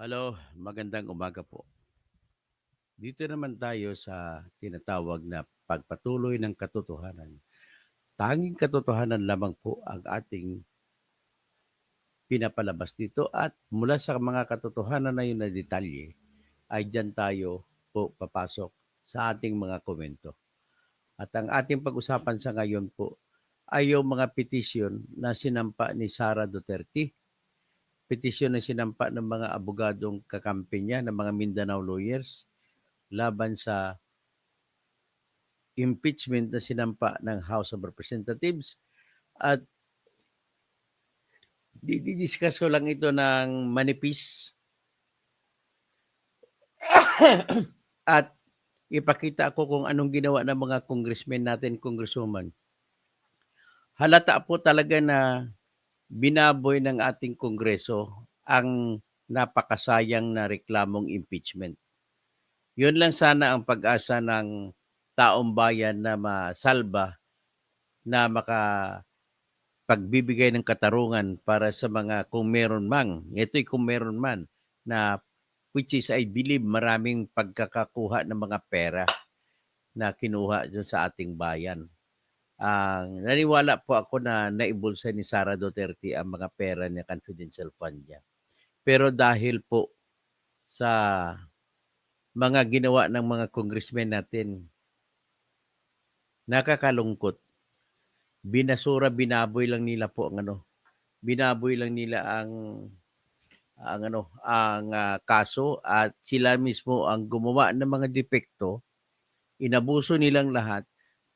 Hello, magandang umaga po. Dito naman tayo sa tinatawag na pagpatuloy ng katotohanan. Tanging katotohanan lamang po ang ating pinapalabas dito at mula sa mga katotohanan na yun na detalye ay dyan tayo po papasok sa ating mga komento. At ang ating pag-usapan sa ngayon po ay yung mga petisyon na sinampa ni Sara Duterte, petisyon na sinampa ng mga abogadong kakampi niya, ng mga Mindanao lawyers, laban sa impeachment na sinampa ng House of Representatives at didiscuss ko lang ito ng manipis at ipakita ko kung anong ginawa ng mga congressmen natin, congresswoman. Halata po talaga na binaboy ng ating kongreso ang napakasayang na reklamong impeachment. Yun lang sana ang pag-asa ng taong bayan na masalba na pagbibigay ng katarungan para sa mga kung meron mang, ito'y kung meron man, na which is I believe maraming pagkakakuha ng mga pera na kinuha dyan sa ating bayan. Naniwala po ako na naibulsa ni Sara Duterte ang mga pera niya, confidential fund niya. Pero dahil po sa mga ginawa ng mga congressmen natin, nakakalungkot. Binaboy lang nila po ang binaboy lang nila ang kaso at sila mismo ang gumawa ng mga depekto, inabuso nilang lahat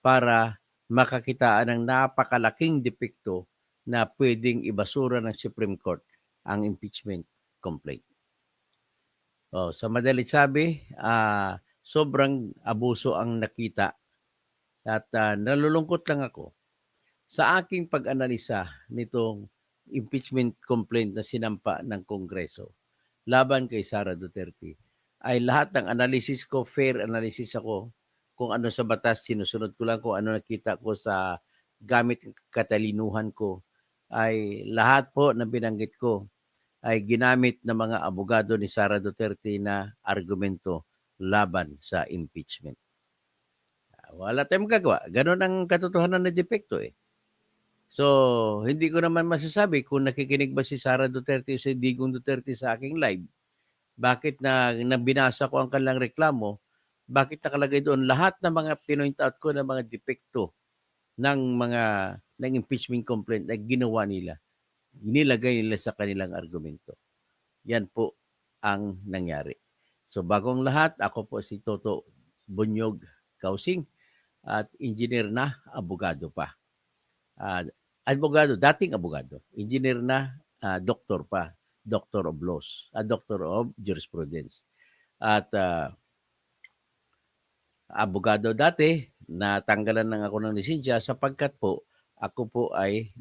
para makakitaan ng napakalaking depekto na pwedeng ibasura ng Supreme Court ang impeachment complaint. Sa madalit sabi, sobrang abuso ang nakita at nalulungkot lang ako sa aking pag-analisa nitong impeachment complaint na sinampa ng Kongreso laban kay Sara Duterte, ay lahat ng analysis ko, fair analysis ako, kung ano sa batas, sinusunod ko lang kung ano nakita ko sa gamit katalinuhan ko, ay lahat po na binanggit ko ay ginamit ng mga abogado ni Sara Duterte na argumento laban sa impeachment. Wala tayong magagawa. Ganon ang katotohanan na depekto eh. So, hindi ko naman masasabi kung nakikinig ba si Sara Duterte o si Digong Duterte sa aking live. Bakit na binasa ko ang kanilang reklamo, bakit nakalagay doon lahat ng mga pinoint out ko ng mga depekto ng impeachment complaint na ginawa nila. Inilagay nila sa kanilang argumento. Yan po ang nangyari. So bagong lahat, ako po si Toto Bunyog Kausing at engineer na, abogado pa. Dating abogado, engineer na, doktor pa, Doctor of Laws, Doctor of Jurisprudence. At abogado dati, natanggalan lang ako ng lisensya sapagkat po ako po ay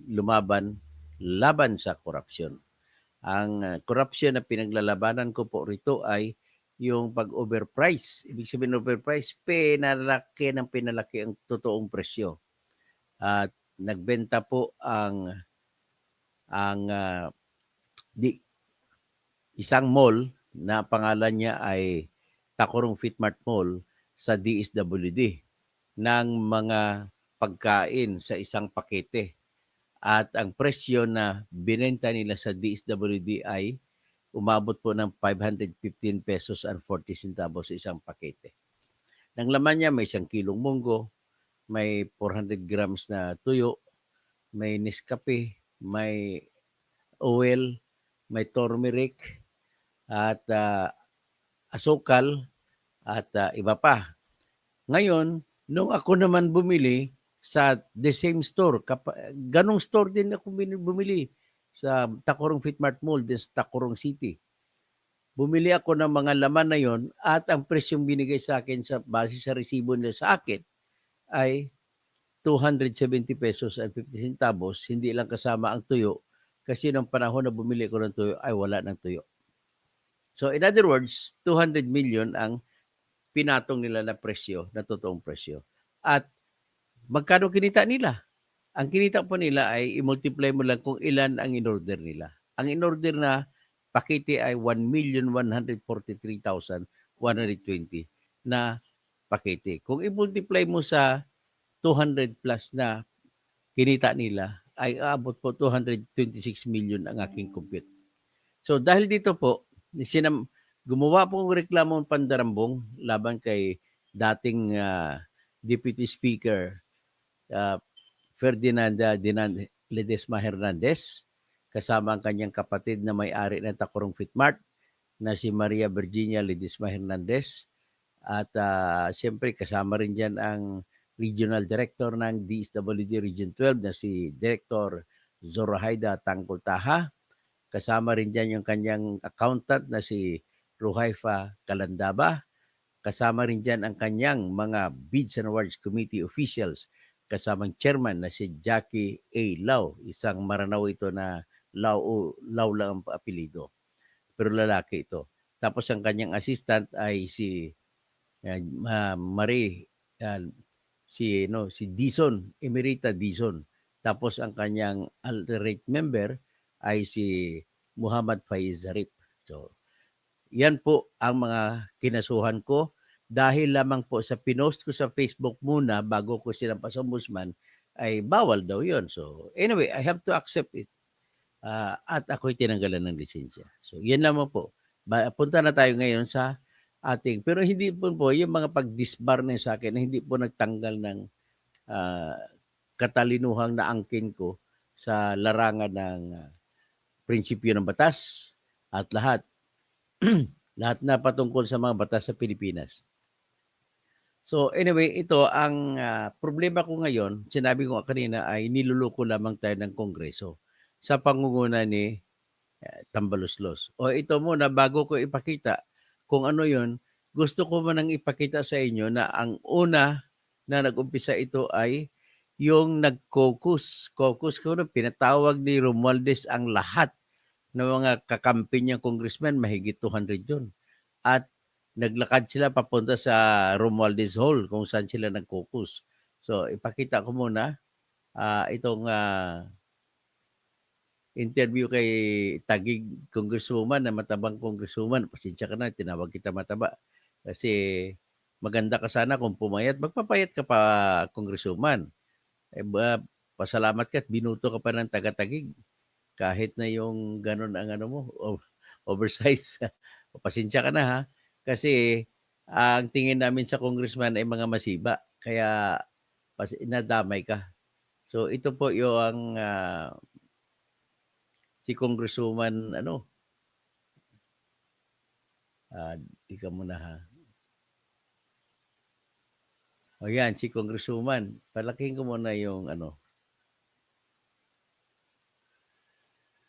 laban sa korupsyon. Ang korupsyon na pinaglalabanan ko po rito ay yung pag-overprice. Ibig sabihin overprice, pinalaki ang totoong presyo. At nagbenta po ang isang mall na pangalan niya ay Tacorong Fitmart Mall sa DSWD ng mga pagkain sa isang pakete. At ang presyo na binenta nila sa DSWD ay umabot po ng 515 pesos and 40 centavos sa isang pakete. Nang laman niya, may 1 kilong munggo, may 400 grams na tuyo, may Nescafe, may oil, may turmeric, at asukal, at iba pa. Ngayon, nung ako naman bumili sa the same store, ganong store din ako bumili sa Tacorong Fitmart Mall din sa Tacorong City. Bumili ako ng mga laman na yon at ang presyong binigay sa akin sa base sa resibo nila sa akin ay 270 pesos and 50 centavos, hindi lang kasama ang tuyo kasi nung panahon na bumili ko ng tuyo ay wala ng tuyo. So in other words, 200 million ang pinatong nila na presyo, na totoong presyo. At magkano kinita nila? Ang kinita po nila ay i-multiply mo lang kung ilan ang in-order nila. Ang in-order na pakete ay 1,143,120 na pakete. Kung i-multiply mo sa 200 plus na kinita nila, ay aabot po 226 million ang aking compute. So dahil dito po, gumawa po ng reklamo ng pandarambong laban kay dating Deputy Speaker Ferdinand Ledesma Hernandez, kasama ang kanyang kapatid na may-ari ng Tacorong Fitmart na si Maria Virginia Ledesma Hernandez. At siyempre kasama rin dyan ang Regional Director ng DSWD Region 12 na si Director Zorahaida Tangkultaha. Kasama rin dyan yung kanyang accountant na si Ruhaifa Kalandaba. Kasama rin dyan ang kanyang mga Bids and Awards Committee officials, kasamang chairman na si Jackie A. Lau. Isang Maranao ito na Lau lang ang apelido. Pero lalaki ito. Tapos ang kanyang assistant ay si Marie, si Dizon, Emerita Dizon. Tapos ang kanyang alternate member ay si Muhammad Faiz Zarip. So, yan po ang mga kinasuhan ko. Dahil lamang po sa pinost ko sa Facebook muna bago ko sinampa sa ombudsman, ay bawal daw yon. So, anyway, I have to accept it. At ako'y tinanggalan ng lisensya. So, yan lamang po. Punta na tayo ngayon sa ating, pero hindi po yung mga pag-disbar na sa akin na hindi po nagtanggal ng katalinuhang naangkin ko sa larangan ng prinsipyo ng batas at lahat na patungkol sa mga batas sa Pilipinas. So anyway, ito ang problema ko ngayon, sinabi ko kanina ay niluluko lamang tayo ng Kongreso sa pangunguna ni Tambaluslos. O ito muna, bago ko ipakita kung ano yon, gusto ko manang ipakita sa inyo na ang una na nag-umpisa ito ay yung nag-caucus. Caucus ko na pinatawag ni Romualdez ang lahat ng mga kakampi niyang congressman, mahigit 200 yun. At naglakad sila papunta sa Romualdez Hall kung saan sila nag-caucus. So ipakita ko muna itong interview kay Tagig Congresswoman na matabang Congresswoman. Pasensya ka na, tinawag kita mataba. Kasi maganda ka sana kung pumayat. Magpapayat ka pa, Congresswoman. Pasalamat ka at binuto ka pa ng taga-Tagig. Kahit na yung ganun ang ano mo, oversize. Pasensya ka na ha. Kasi ang tingin namin sa congressman ay mga masiba. Kaya nadamay ka. So ito po yung si Congresswoman, di ka muna ha. O yan, si Congresswoman. Palaking ko muna yung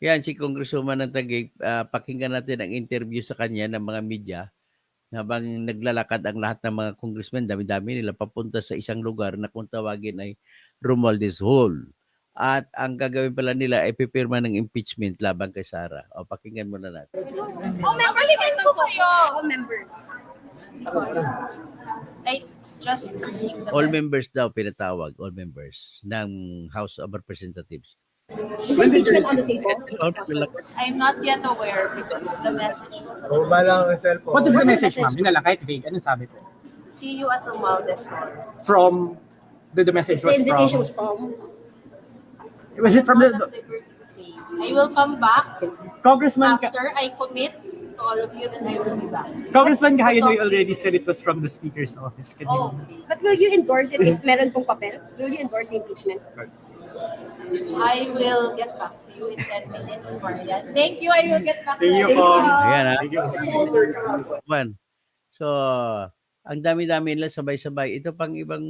Yan, si Congresswoman ng Taguig. Pakinggan natin ang interview sa kanya ng mga media habang naglalakad ang lahat ng mga congressmen. Dami-dami nila papunta sa isang lugar na kung tawagin ay Romualdez Hall. At ang gagawin pala nila ay pipirma ng impeachment laban kay Sara. O, pakinggan muna natin. All members, po kayo. All members. I just received the All members daw pinatawag, all members ng House of Representatives. Is impeachment on the table? I'm not yet aware because the message was What is the message, ma'am? Yun na lang, kahit vague. Anong sabi po? see you at Romualdez Hall. From, the message The was invitation was from, from? was it from Not the, at liberty to say. I will come back Congressman, after I commit to all of you that I will be back. Congressman Kahayan already said it was from the Speaker's office. Can you? Oh, But will you endorse it if meron pong papel? Will you endorse the impeachment? I will get back to you in 10 minutes, Marian. Thank you, I will get back to Thank you you. po. Ayan ha. Thank you. Man. So, ang dami-dami nila sabay-sabay. Ito pang ibang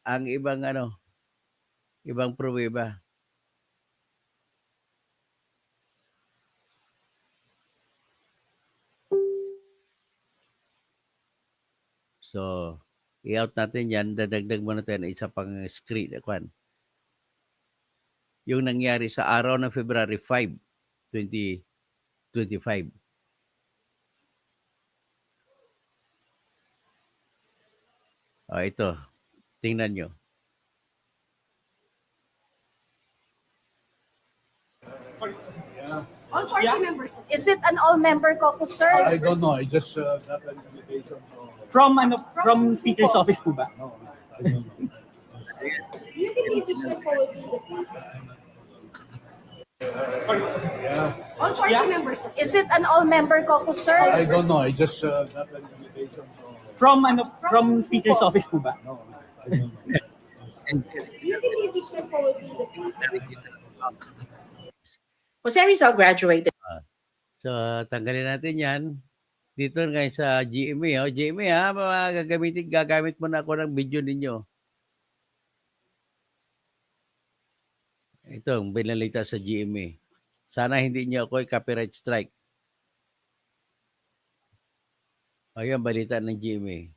ang ibang ibang pruweba. So, i-out natin yan. Dadagdag muna tayo ng isa pang screen. Yung nangyari sa araw ng February 5, 2025. Ito. Tingnan nyo. All party members. Is it an all-member caucus, sir? I don't know. I just got an invitation. So, From Speaker's office po ba? no, I don't know. Do you think the impeachment po will be dismissed? Yeah, All party members. Is it an all-member caucus, sir? I don't know. I just got an invitation. So, From Speaker's office po ba? no, I don't know. Do you think the impeachment po will be dismissed? Jose Rizal graduated So, tanggalin natin yan. Dito ngayon sa GMA. Oh. GMA ha, gagamit mo na ako ng video ninyo. Ito, ang binalita sa GMA. Sana hindi niyo ako copyright strike. Ayun, balita ng GMA.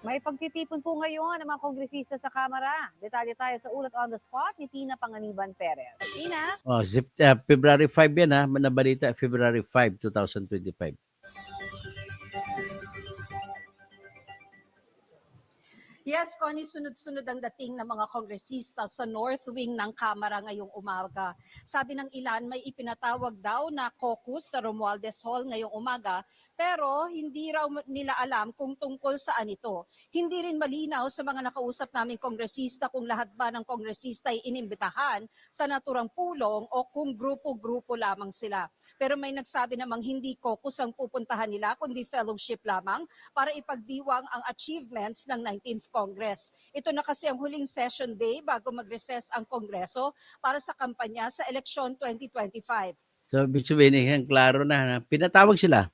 May pagtitipon po ngayon ng mga kongresista sa Kamara. Detalye tayo sa ulat on the spot ni Tina Panganiban Perez. Tina? Oh, February 5 yan ha. Nabalita February 5, 2025. Yes, Connie, sunod-sunod ang dating ng mga kongresista sa North Wing ng Kamara ngayong umaga. Sabi ng ilan, may ipinatawag daw na caucus sa Romualdez Hall ngayong umaga, pero hindi raw nila alam kung tungkol saan ito. Hindi rin malinaw sa mga nakausap naming kongresista kung lahat ba ng kongresista ay inimbitahan sa naturang pulong o kung grupo-grupo lamang sila. Pero may nagsabi namang hindi caucus ang pupuntahan nila, kundi fellowship lamang para ipagdiwang ang achievements ng 19th Congress. Ito na kasi ang huling session day bago mag-recess ang Kongreso para sa kampanya sa eleksyon 2025. So, ibig sabihin, ang klaro na. Pinatawag sila.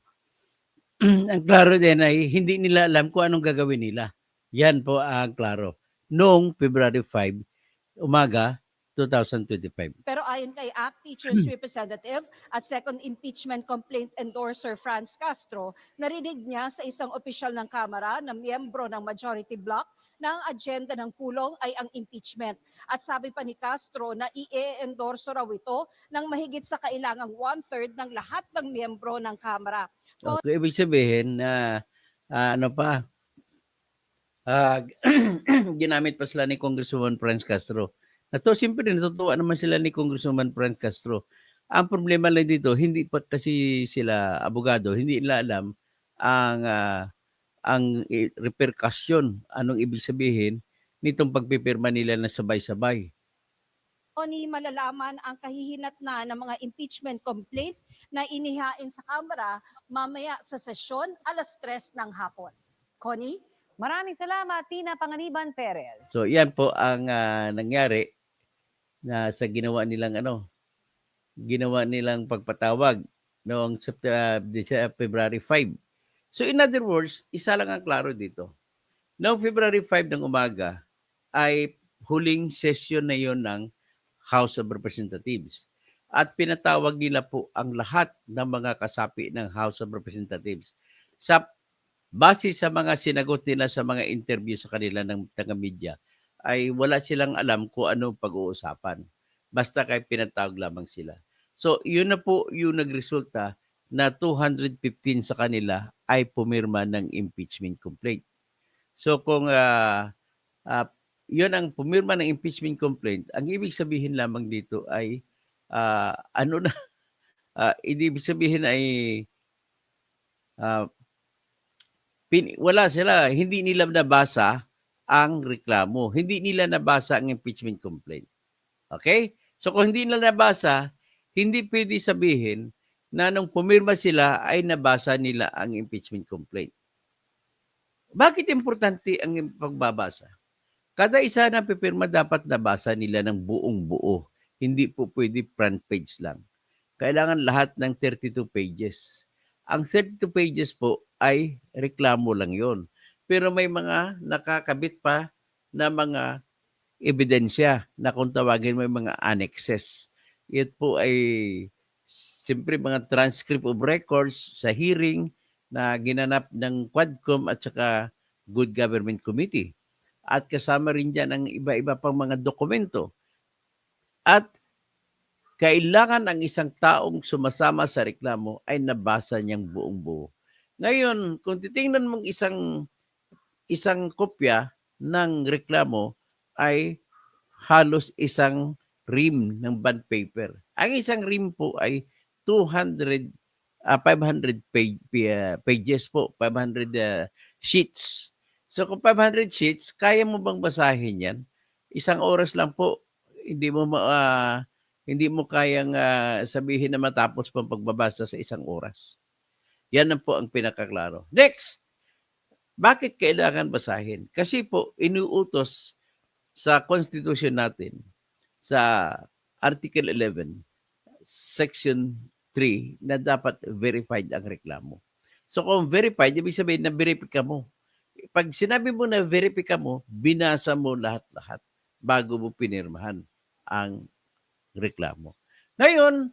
Ang klaro din ay hindi nila alam kung anong gagawin nila. Yan po ang klaro. Noong February 5, umaga, 2025. Pero ayon kay ACT Teachers Representative at second impeachment complaint endorser Franz Castro, narinig niya sa isang opisyal ng Kamara na miyembro ng majority bloc na ang agenda ng pulong ay ang impeachment. At sabi pa ni Castro na i-endorso raw ito ng mahigit sa kailangang 1/3 ng lahat ng miyembro ng Kamara. Okay, ibig sabihin na ginamit pa sila ni Congresswoman Franz Castro. Siyempre, natutuwa naman sila ni Congresswoman Franz Castro. Ang problema lang dito, hindi pa kasi sila abogado, hindi nila alam ang repercussion, anong ibig sabihin nitong pagpipirma nila na sabay-sabay. Ni malalaman ang kahihinatnan ng mga impeachment complaint na inihain sa Kamara mamaya sa sesyon 3:00 ng hapon. Connie? Maraming salamat, Tina Panganiban Perez. So, yan po ang nangyari na sa ginawa nilang pagpatawag noong February 5. So, in other words, isa lang ang klaro dito. Noong February 5 ng umaga ay huling session na yon ng House of Representatives. At pinatawag nila po ang lahat ng mga kasapi ng House of Representatives. Base sa mga sinagot nila sa mga interview sa kanila ng taga-media, ay wala silang alam kung ano pag-uusapan. Basta kay pinatawag lamang sila. So, yun na po yung nagresulta na 215 sa kanila ay pumirma ng impeachment complaint. So, kung yun ang pumirma ng impeachment complaint, ang ibig sabihin lamang dito ay ibig sabihin ay wala sila, hindi nila nabasa ang reklamo. Hindi nila nabasa ang impeachment complaint. Okay? So kung hindi nila nabasa, hindi pwede sabihin na nung pumirma sila ay nabasa nila ang impeachment complaint. Bakit importante ang pagbabasa? Kada isa na pipirma dapat nabasa nila ng buong buo. Hindi po pwede front page lang. Kailangan lahat ng 32 pages. Ang 32 pages po ay reklamo lang yon. Pero may mga nakakabit pa na mga ebidensya na kung tawagin may mga annexes. Ito po ay siyempre mga transcript of records sa hearing na ginanap ng Quadcom at saka Good Government Committee. At kasama rin dyan ang iba-iba pang mga dokumento. At kailangan ang isang taong sumasama sa reklamo ay nabasa niyang buong buo. Ngayon, kung titingnan mong isang kopya ng reklamo ay halos isang ream ng bond paper. Ang isang ream po ay 500 pages po, 500 sheets. So kung 500 sheets, kaya mo bang basahin yan? Isang oras lang po, hindi mo kayang sabihin na matapos pang pagbabasa sa isang oras. Yan na po ang pinakaklaro. Next, bakit kailangan basahin? Kasi po, inuutos sa Constitution natin, sa Article 11, Section 3, na dapat verified ang reklamo. So kung verified, ibig sabihin na verify mo. Pag sinabi mo na verify mo, binasa mo lahat-lahat bago mo pinirmahan ang reklamo. Ngayon,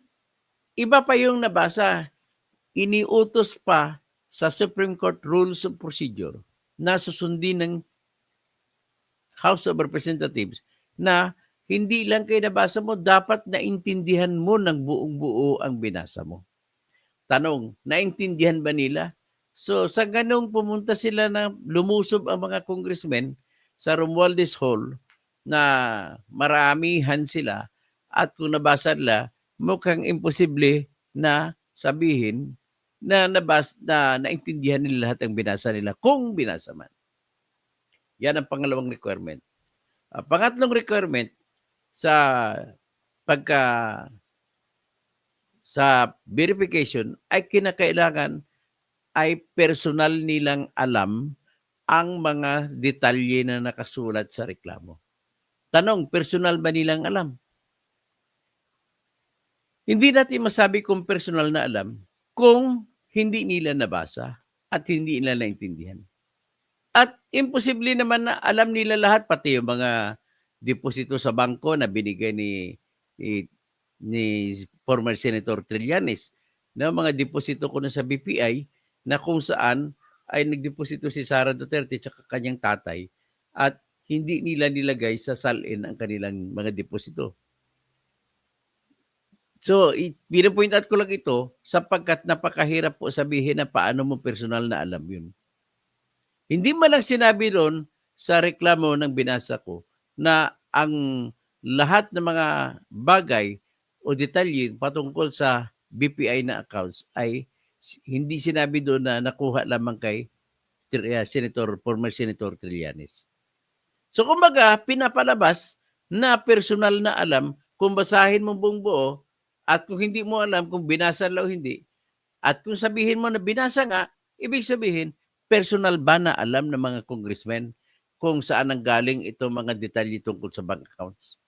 iba pa yung nabasa, iniutos pa sa Supreme Court Rules of Procedure na susundin ng House of Representatives na hindi lang kayo nabasa mo, dapat naintindihan mo ng buong-buo ang binasa mo. Tanong, naintindihan ba nila? So sa ganong pumunta sila na lumusob ang mga congressmen sa Romualdez Hall na maramihan sila at kung nabasa nila, mukhang imposible na sabihin na naintindihan nila lahat ang binasa nila kung binasa man. Yan ang pangalawang requirement. Pangatlong requirement sa verification ay kinakailangan ay personal nilang alam ang mga detalye na nakasulat sa reklamo. Tanong, personal ba nilang alam? Hindi natin masabi kung personal na alam kung hindi nila nabasa at hindi nila naintindihan. At imposible naman na alam nila lahat, pati yung mga deposito sa bangko na binigay ni former Senator Trillanes, na mga deposito ko na sa BPI na kung saan ay nagdeposito si Sara Duterte at kanyang tatay at hindi nila nilagay sa salin ang kanilang mga deposito. So, pinapoint out ko lang ito sapagkat napakahirap po sabihin na paano mo personal na alam yun. Hindi man lang sinabi doon sa reklamo ng binasa ko na ang lahat ng mga bagay o detalye patungkol sa BPI na accounts ay hindi sinabi doon na nakuha lamang kay former Senator Trillanes. So kumbaga, pinapalabas na personal na alam kung basahin mo buong buo at kung hindi mo alam kung binasa lang o hindi at kung sabihin mo na binasa nga, ibig sabihin, personal ba na alam ng mga congressmen kung saan ang galing itong mga detalye tungkol sa bank accounts?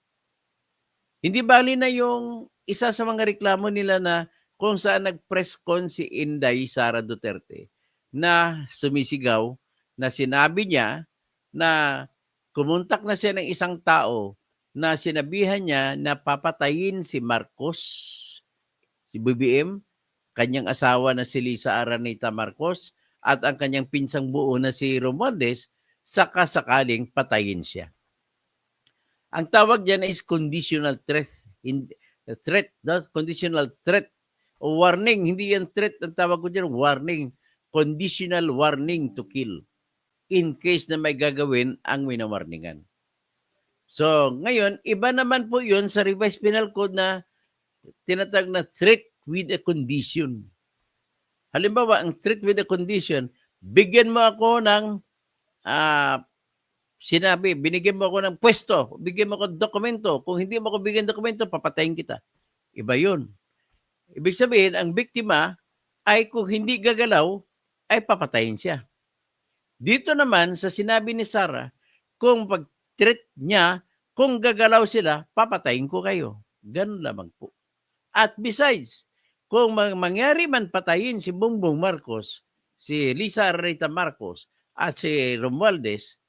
Hindi bali na yung isa sa mga reklamo nila na kung saan nag-press con si Inday Sara Duterte na sumisigaw na sinabi niya na kumontak na siya ng isang tao na sinabihan niya na papatayin si Marcos, si BBM, kanyang asawa na si Lisa Araneta Marcos at ang kanyang pinsang buo na si Romualdez sakasakaling patayin siya. Ang tawag diyan is conditional threat. Conditional threat o warning. Hindi yan threat. Ang tawag ko diyan, warning. Conditional warning to kill in case na may gagawin ang winawarningan. So, ngayon, iba naman po yun sa Revised Penal Code na tinatawag na threat with a condition. Halimbawa, ang threat with a condition, bigyan mo ako ng binigyan mo ako ng pwesto, bigyan mo ako ng dokumento. Kung hindi mo ako bigyan ng dokumento, papatayin kita. Iba yun. Ibig sabihin, ang biktima ay kung hindi gagalaw, ay papatayin siya. Dito naman, sa sinabi ni Sara, kung pag-treat niya, kung gagalaw sila, papatayin ko kayo. Ganun lamang po. At besides, kung mangyari man patayin si Bongbong Marcos, si Lisa Araneta Marcos, at si Romualdez,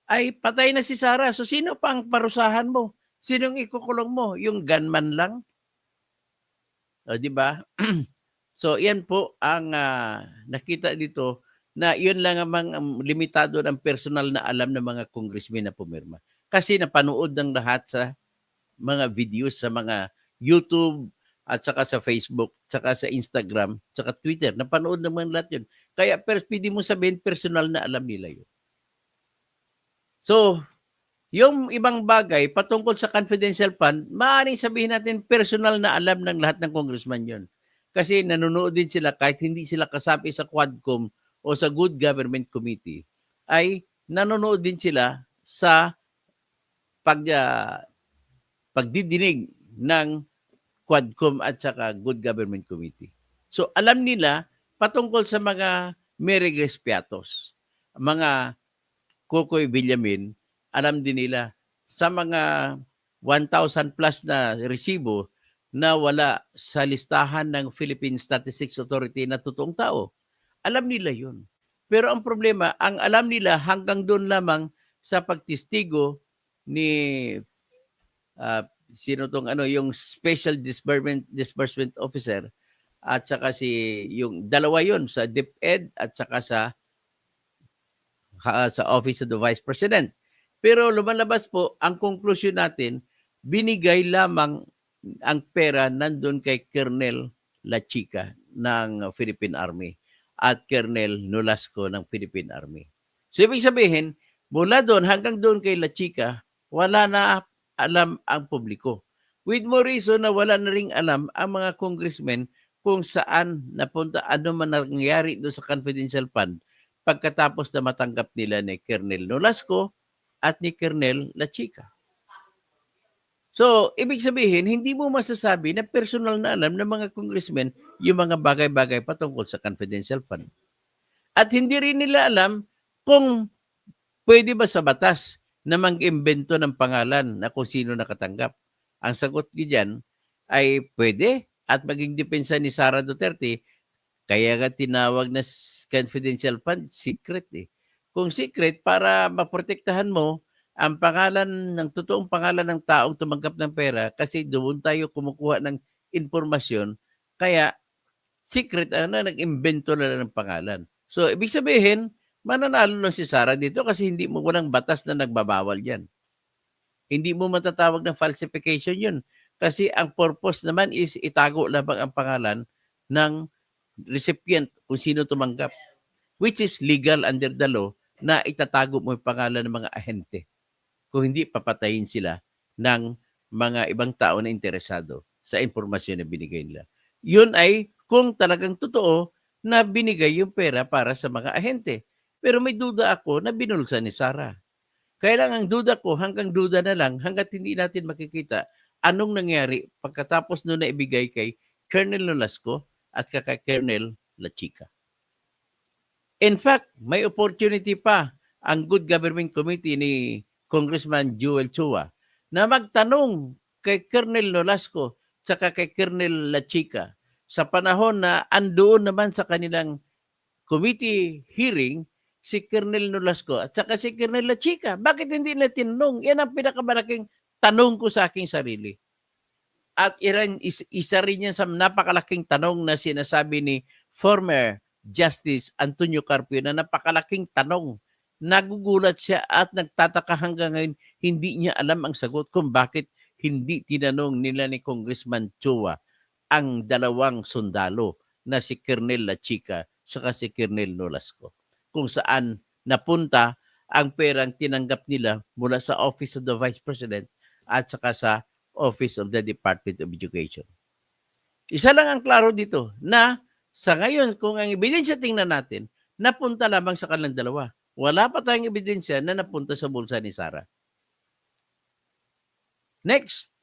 ay patay na si Sara. So sino pa ang parusahan mo? Sinong ikukulong mo? Yung gunman lang? O, di ba? So, yan po ang nakita dito na yun lang ang limitado ng personal na alam ng mga congressmen na pumirma. Kasi napanood ng lahat sa mga videos sa mga YouTube at saka sa Facebook, saka sa Instagram, saka Twitter. Napanood naman lahat yun. Kaya pwede mo sabihin personal na alam nila yun. So, Yung ibang bagay patungkol sa confidential fund, maaaring sabihin natin personal na alam ng lahat ng congressman yon. Kasi nanonood din sila kahit hindi sila kasapi sa Quadcom o sa Good Government Committee, ay nanonood din sila sa pagdidinig ng Quadcom at saka Good Government Committee. So alam nila patungkol sa mga Meregres Piatos, mga Kokoy Villamin, alam din nila sa mga 1,000 plus na resibo na wala sa listahan ng Philippine Statistics Authority na totoong tao. Alam nila yun. Pero ang problema, ang alam nila hanggang doon lamang sa pagtistigo ni sino tong yung Special Disbursement Officer at saka yung dalawa yon sa DepEd at saka sa Office of the Vice President. Pero lumalabas po, ang conclusion natin, binigay lamang ang pera nandun kay Colonel Lachica ng Philippine Army at Colonel Nolasco ng Philippine Army. So ibig sabihin, mula doon hanggang doon kay Lachica, wala na alam ang publiko. With more reason na wala na ring alam ang mga congressmen kung saan napunta, ano man nangyari doon sa confidential fund pagkatapos na matanggap nila ni Colonel Nolasco at ni Colonel Lachica. So, ibig sabihin, hindi mo masasabi na personal na alam ng mga congressmen yung mga bagay-bagay patungkol sa confidential fund. At hindi rin nila alam kung pwede ba sa batas na mag-imbento ng pangalan na kung sino nakatanggap. Ang sagot ko dyan ay pwede at maging depensa ni Sara Duterte. Kaya nga tinawag na confidential fund, secret eh. Kung secret, para maprotektahan mo ang pangalan ng totoong pangalan ng taong tumanggap ng pera kasi doon tayo kumukuha ng informasyon. Kaya secret, nag-imbento na ng pangalan. So, ibig sabihin, mananalo lang si Sara dito kasi hindi mo walang batas na nagbabawal yan. Hindi mo matatawag na falsification yun. Kasi ang purpose naman is itago lamang ang pangalan ng recipient kung sino tumanggap. Which is legal under the law na itatago mo yung pangalan ng mga ahente. Kung hindi, papatayin sila ng mga ibang tao na interesado sa impormasyon na binigay nila. Yun ay kung talagang totoo na binigay yung pera para sa mga ahente. Pero may duda ako na binulsa ni Sara. Kaya lang ang duda ko, hanggang duda na lang, hanggat hindi natin makikita anong nangyari pagkatapos noon na ibigay kay Colonel Nolasco at kay Colonel Lachica. In fact, may opportunity pa ang Good Government Committee ni Congressman Joel Chua na magtanong kay Colonel Nolasco at kay Colonel Lachica sa panahon na andoon naman sa kanilang committee hearing si Colonel Nolasco at saka si Colonel Lachica. Bakit hindi na tinanong? Yan ang pinakamalaking tanong ko sa aking sarili. At isa rin yan sa napakalaking tanong na sinasabi ni former Justice Antonio Carpio na napakalaking tanong. Nagugulat siya at nagtataka hanggang ngayon hindi niya alam ang sagot kung bakit hindi tinanong nila ni Congressman Chua ang dalawang sundalo na si Colonel Lachica saka si Colonel Nolasco. Kung saan napunta ang perang tinanggap nila mula sa Office of the Vice President at saka sa Office of the Department of Education. Isa lang ang klaro dito na sa ngayon kung ang ebidensya tingnan natin, napunta lamang sa kanilang dalawa. Wala pa tayong ebidensya na napunta sa bulsa ni Sara. Next,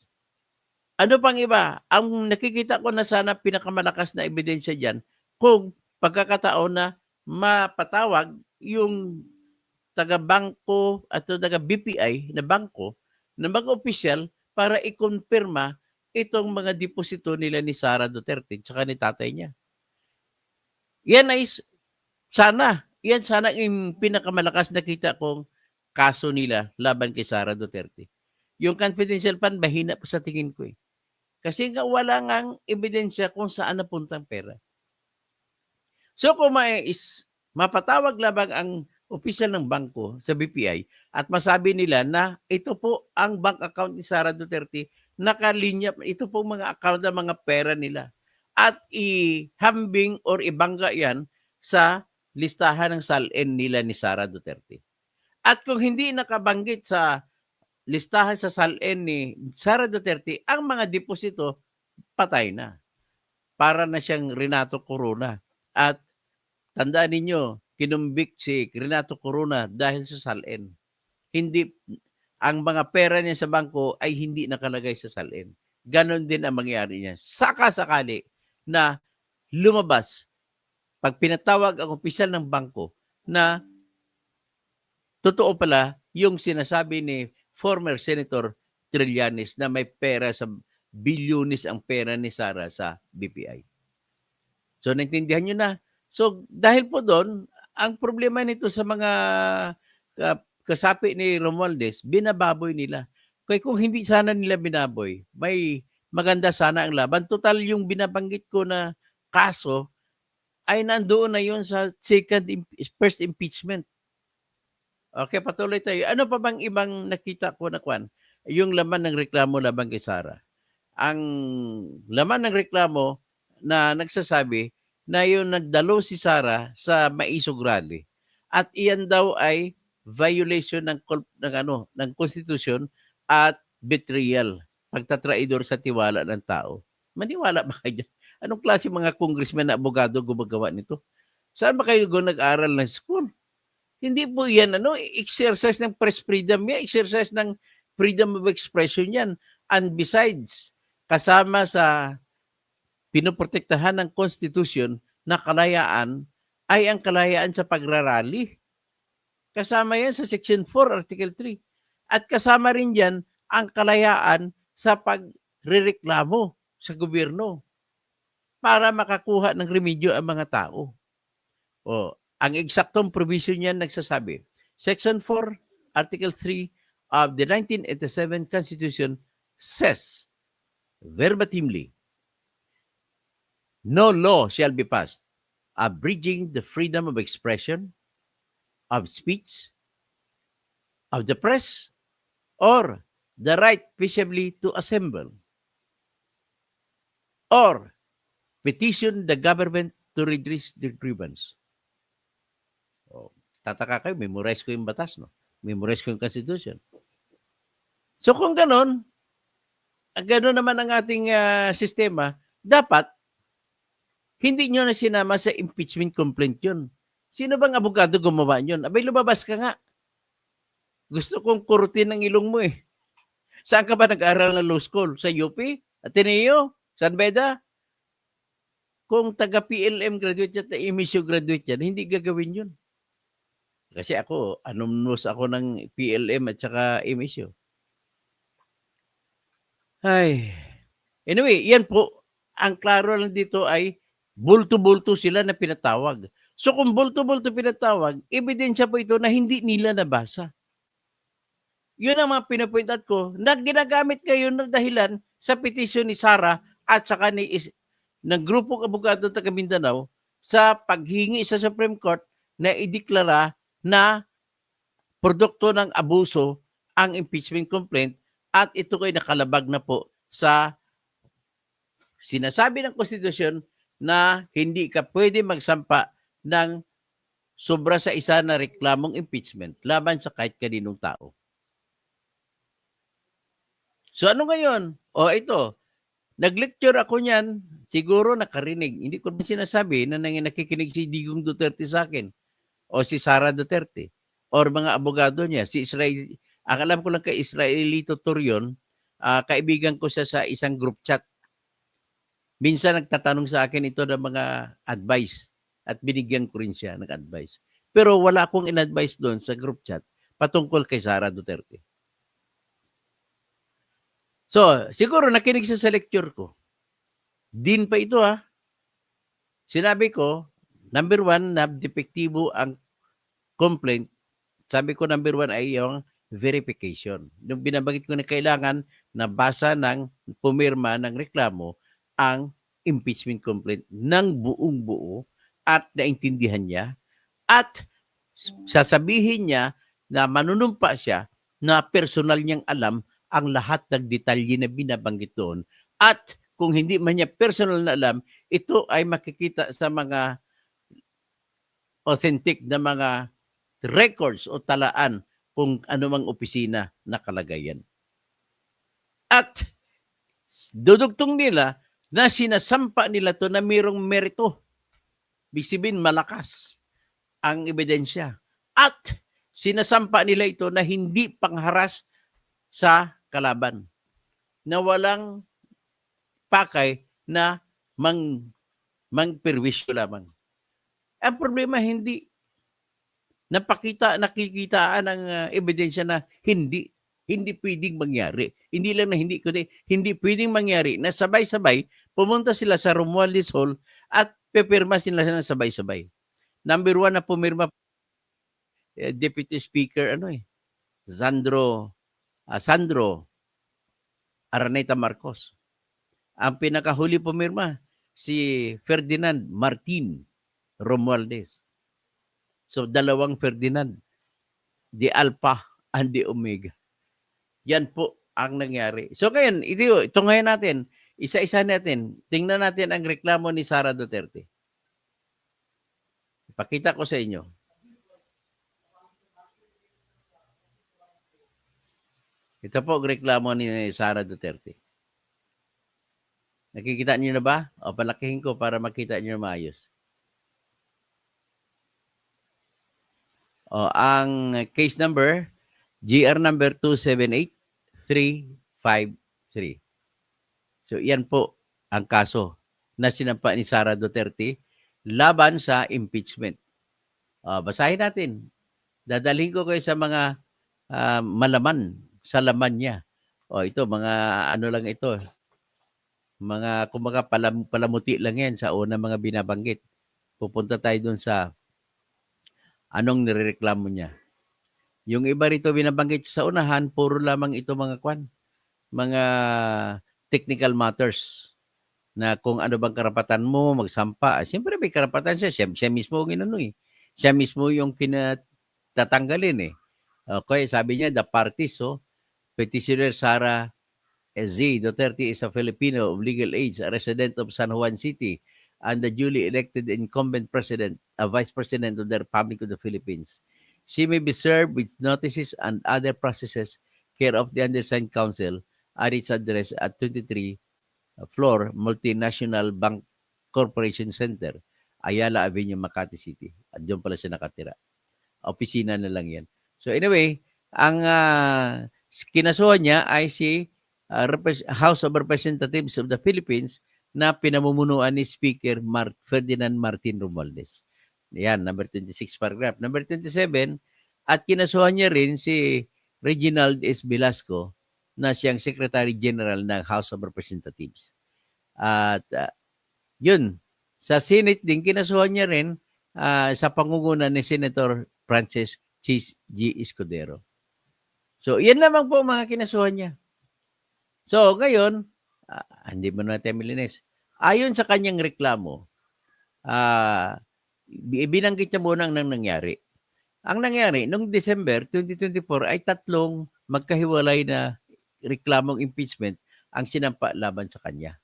ano pang iba? Ang nakikita ko na sana pinakamalakas na ebidensya dyan kung pagkakataon na mapatawag yung taga-bangko at taga-BPI na bangko na mga opisyal para i-confirma itong mga deposito nila ni Sara Duterte at ni tatay niya. Yan ay sana yung pinakamalakas na kita kong kaso nila laban kay Sara Duterte. Yung confidential fund, mahina pa sa tingin ko eh. Kasi nga wala ngang ebidensya kung saan napunta ang pera. So kung mapatawag labang ang opisyal ng bangko sa BPI at masabi nila na ito po ang bank account ni Sara Duterte, nakalinya, ito po mga account ng mga pera nila. At ihambing or ibangga yan sa listahan ng SALN nila ni Sara Duterte. At kung hindi nakabanggit sa listahan sa SALN ni Sara Duterte, ang mga deposito patay na. Para na siyang Renato Corona. At tandaan ninyo, kinumbik si Renato Corona dahil sa SALN. Hindi, ang mga pera niya sa bangko ay hindi nakalagay sa SALN. Ganon din ang mangyari niya. Sakali na lumabas, pag pinatawag ang opisyal ng bangko na totoo pala yung sinasabi ni former Senator Trillanes na may pera sa bilyones ang pera ni Sara sa BPI. So, naintindihan nyo na. So, dahil po doon, ang problema nito sa mga kasapi ni Romualdez, binababoy nila. Kaya kung hindi sana nila binaboy, may maganda sana ang laban. Total, yung binabanggit ko na kaso ay nandoon na yun sa first impeachment. Okay, patuloy tayo. Ano pa bang ibang nakita ko na kwan? Yung laman ng reklamo laban kay Sara. Ang laman ng reklamo na nagsasabi na yung nagdalo si Sara sa Maisog Rally. At iyan daw ay violation ng konstitusyon at betrayal, pagtatraidor sa tiwala ng tao. Maniwala ba kayo? Anong klase mga congressman na abogado gumagawa nito? Saan ba kayo nag-aral ng school? Hindi po yan, exercise ng press freedom yan, exercise ng freedom of expression yan. And besides, kasama sa pinoprotektahan ng Constitution na kalayaan ay ang kalayaan sa pagrarally. Kasama yan sa Section 4, Article 3. At kasama rin yan ang kalayaan sa pagrereklamo sa gobyerno para makakuha ng remedyo ang mga tao. Ang eksaktong provision niyan nagsasabi, Section 4, Article 3 of the 1987 Constitution says verbatimly, no law shall be passed abridging the freedom of expression, of speech, of the press, or the right peaceably to assemble, or petition the government to redress their grievance. Tataka kayo, memorize ko yung batas, no? Memorize ko yung Constitution. So kung ganon naman ang ating sistema, dapat hindi nyo na sinama sa impeachment complaint yun. Sino bang abogado gumawa yun? Abay, lumabas ka nga. Gusto kong kurutin ng ilong mo eh. Saan ka ba nag-aaral ng law school? Sa UP? Ateneo? San Beda? Kung taga-PLM graduate yan, MSU graduate yan, hindi gagawin yun. Kasi ako, anonymous ako ng PLM at saka MSU. Ay. Anyway, yan po. Ang klaro lang dito ay bulto-bulto sila na pinatawag. So kung bulto-bulto pinatawag, ebidensya po ito na hindi nila nabasa. Yun ang mga pinapoint out ko na ginagamit kayo na dahilan sa petisyon ni Sara at saka ng grupong abogado taga Mindanao sa paghingi sa Supreme Court na ideklara na produkto ng abuso ang impeachment complaint at ito ay nakalabag na po sa sinasabi ng konstitusyon na hindi ka pwede magsampa ng sobra sa isa na reklamong impeachment laban sa kahit kaninong tao. So ano ngayon? Ito, nag-lecture ako niyan, siguro nakarinig. Hindi ko naman sinasabi na nakikinig si Digong Duterte sa akin o si Sara Duterte or mga abogado niya. Si Israel, ang alam ko lang kay Israelito Torion, kaibigan ko siya sa isang group chat. Minsan nagtatanong sa akin ito ng mga advice at binigyan ko rin siya ng advice. Pero wala akong in-advise doon sa group chat patungkol kay Sara Duterte. So, siguro nakinig siya sa lecture ko. Din pa ito Sinabi ko, number 1, na depektibo ang complaint. Sabi ko number 1 ay yung verification. Nung binabanggit ko na kailangan na basa ng pumirma ng reklamo ang impeachment complaint ng buong buo at naintindihan niya at sasabihin niya na manunumpa siya na personal niyang alam ang lahat ng detalye na binabanggit doon. At kung hindi man niya personal na alam, ito ay makikita sa mga authentic na mga records o talaan kung anumang opisina na kalagayan. At dudugtong nila na sinasampa nila to na mayroong merito. Ibig sabihin, malakas ang ebidensya. At sinasampa nila ito na hindi pangharas sa kalaban. Na walang pakay na mangperwisyo lamang. Ang problema, hindi nakikitaan ng ebidensya na hindi pwedeng mangyari. Hindi lang na hindi, kundi hindi pwedeng mangyari na sabay-sabay pumunta sila sa Romualdez Hall at pepirma sila ng sabay-sabay. Number 1 na pumirma Deputy Speaker Sandro Araneta Marcos. Ang pinakahuli pumirma si Ferdinand Martin Romualdez. So, dalawang Ferdinand, the Alpha and the Omega. Yan po ang nangyari. So, ngayon, ito ngayon natin, isa-isa natin, tingnan natin ang reklamo ni Sara Duterte. Ipakita ko sa inyo. Ito po ang reklamo ni Sara Duterte. Nakikita niyo na ba? O, palakihin ko para makita niyo na maayos. O, ang case number, GR number 278353. So, yan po ang kaso na sinampa ni Sara Duterte laban sa impeachment. Basahin natin. Dadalhin ko kayo sa mga malaman, sa laman niya. Ito, mga ano lang ito. Mga, kumaga, palamuti lang yan sa una mga binabanggit. Pupunta tayo dun sa anong nirereklamo niya. Yung iba rito binabanggit sa unahan, puro lamang ito mga mga technical matters na kung ano bang karapatan mo magsampa. Siyempre may karapatan siya. Siya mismo ang Siya mismo yung tatanggalin . Okay, sabi niya, the parties, Petitioner Sara Z. Duterte is a Filipino of legal age, a resident of San Juan City, and the duly elected incumbent president, a vice president of the Republic of the Philippines. She may be served with notices and other processes care of the undersigned council at its address at 23 floor Multinational Bank Corporation Center, Ayala Avenue, Makati City. At doon pala siya nakatira. Opisina na lang yan. So anyway, ang kinasuhan niya ay si House of Representatives of the Philippines na pinamumunuan ni Speaker Ferdinand Martin Romualdez. Yan, number 26 paragraph. Number 27, at kinasuhan niya rin si Reginald S. Velasco na siyang Secretary General ng House of Representatives. At yun, sa Senate din, kinasuhan niya rin sa pangunguna ni Senator Francis G. Escudero. So, yan lamang po mga kinasuhan niya. So, ngayon, hindi mo natin Milines. Ayon sa kanyang reklamo, binanggit niya muna ang nangyari. Ang nangyari, noong December 2024 ay 3 magkahiwalay na reklamong impeachment ang sinampa laban sa kanya.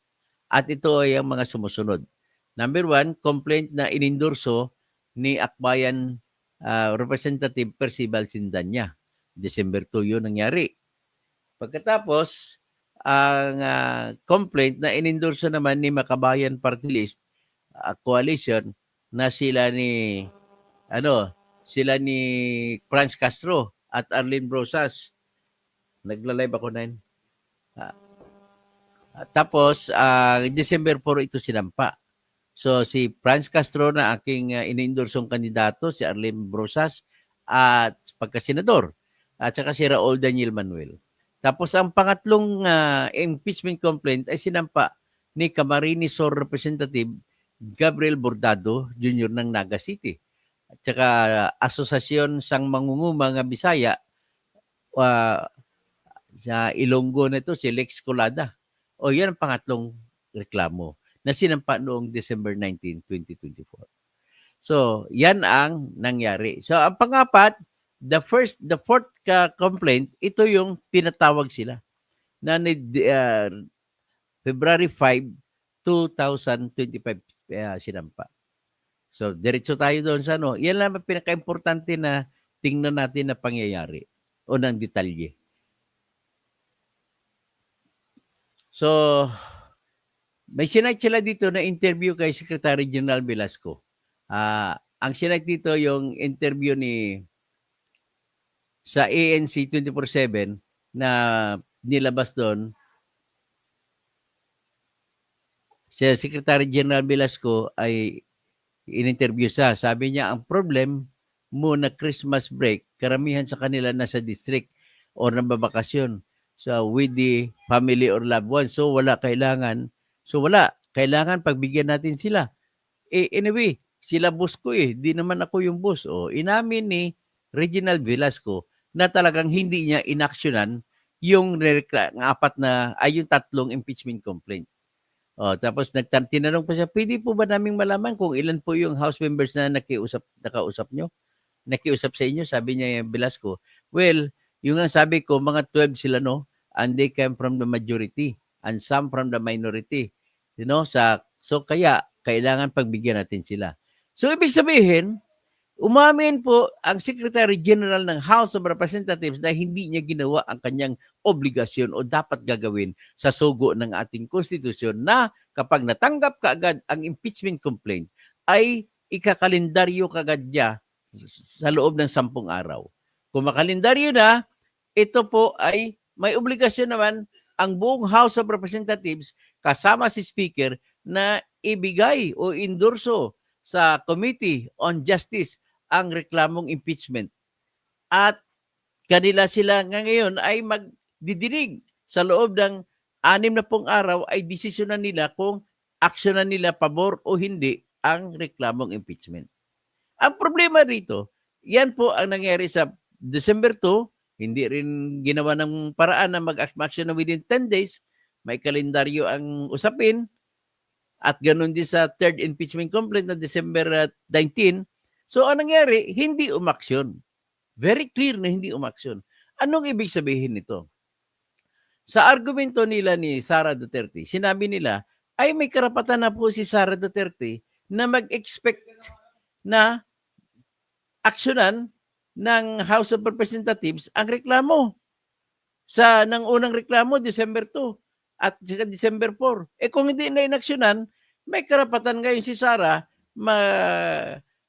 At ito ay ang mga sumusunod. Number 1, complaint na inendorso ni Akbayan Representative Percival Sindanya. December 2 yun nangyari. Pagkatapos, ang complaint na inendorso naman ni Makabayan Party List Coalition na sila ni Franz Castro at Arlene Brosas. Nagla-live ako na yun. Tapos, December 4 ito sinampa. So, si Franz Castro na aking inindorsong kandidato, si Arlene Brosas, at pagkasenador, at saka si Raul Daniel Manuel. Tapos, ang pangatlong impeachment complaint ay sinampa ni Camarines Sur Representative Gabriel Bordado Jr. ng Naga City. At saka Asosasyon Sang Mangunguma nga Bisaya sa Ilonggo na ito, si Lex Colada. O yan ang pangatlong reklamo na sinampa noong December 19, 2024. So, yan ang nangyari. So, ang pangapat, the fourth complaint, ito yung pinatawag sila na February 5, 2025 sinampa. So, diretso tayo doon sa Yan lang ang pinaka-importante na tingnan natin na pangyayari. o ng detalye. So, may sinite sila dito na interview kay Secretary General Velasco. Ang sinite dito yung interview sa ANC 24/7 na nilabas doon. Si Secretary General Velasco ay in-interview siya. Sabi niya, ang problem mo na Christmas break, karamihan sa kanila nasa district o nababakasyon with the family or loved ones. So wala. Kailangan pagbigyan natin sila. Anyway, sila boss ko di naman ako yung boss. Inamin ni Reginald Velasco na talagang hindi niya inaksyonan yung yung tatlong impeachment complaint. Tapos tinanong pa siya, pwede po ba naming malaman kung ilan po yung House members na nakausap nyo? Nakiusap sa inyo? Sabi niya Velasco, well, yung nga sabi ko, mga 12 sila, no? And they came from the majority and some from the minority. So kaya, kailangan pagbigyan natin sila. So ibig sabihin, umamin po ang Secretary General ng House of Representatives na hindi niya ginawa ang kanyang obligasyon o dapat gagawin sa sugo ng ating konstitusyon na kapag natanggap kaagad ang impeachment complaint ay ikakalendaryo kaagad niya sa loob ng 10 araw. Kung makalendaryo na, ito po ay may obligasyon naman ang buong House of Representatives kasama si Speaker na ibigay o endorso sa Committee on Justice ang reklamong impeachment. At sila ngayon ay magdidinig sa loob ng 60 araw ay desisyonan nila kung aksyonan nila pabor o hindi ang reklamong impeachment. Ang problema rito, yan po ang nangyari sa December 2, hindi rin ginawa ng paraan na mag-action na within 10 days, may kalendaryo ang usapin, at ganun din sa third impeachment complaint na December 19. So, ang nangyari, hindi umaksyon. Very clear na hindi umaksyon. Anong ibig sabihin nito? Sa argumento nila ni Sara Duterte, sinabi nila, ay may karapatan na po si Sara Duterte na mag-expect na aksyonan ng House of Representatives ang reklamo. Ng unang reklamo, December 2 at December 4. Kung hindi na inaksyonan, may karapatan ngayon si Sara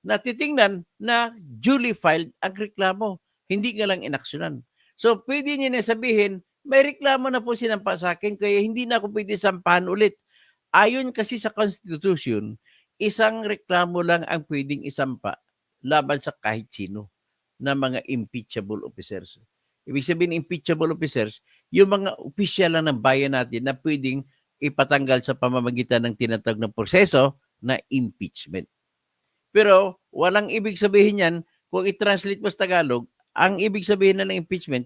natitingnan na duly filed ang reklamo. Hindi nga lang inaksyonan. So, pwede niya na sabihin, may reklamo na po sinampa sa akin, kaya hindi na ako pwede sampahan ulit. Ayon kasi sa Constitution, isang reklamo lang ang pwedeng isampa laban sa kahit sino na mga impeachable officers. Ibig sabihin, impeachable officers, yung mga opisyal lang ng bayan natin na pwedeng ipatanggal sa pamamagitan ng tinatawag na proseso na impeachment. Pero walang ibig sabihin yan, kung i-translate mo sa Tagalog, ang ibig sabihin na ng impeachment,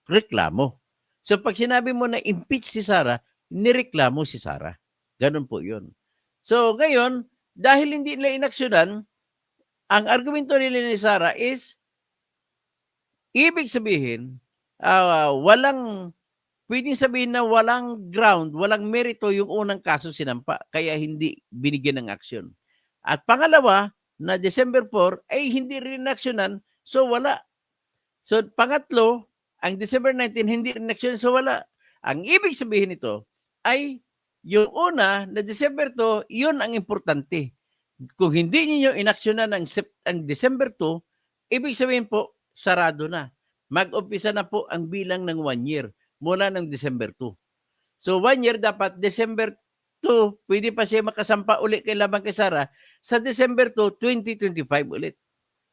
reklamo. So pag sinabi mo na impeach si Sara, nireklamo si Sara. Ganun po yun. So ngayon, dahil hindi nila inaksyonan, ang argumento nila ni Sara is, ibig sabihin, pwedeng sabihin na walang ground, walang merito yung unang kaso sinampa, kaya hindi binigyan ng aksyon. At pangalawa, na December 4, ay hindi rin aksyonan, so wala. So pangatlo, ang December 19, hindi rin aksyonan, so wala. Ang ibig sabihin nito ay yung una na December 2, yun ang importante. Kung hindi niyo inaksyonan ang December 2, ibig sabihin po, sarado na. Mag-umpisa na po ang bilang ng 1 year mula ng December 2. So 1 year dapat December 2, pwede pa siya makasampa ulit kay laban kay Sara sa December 2, 2025 ulit.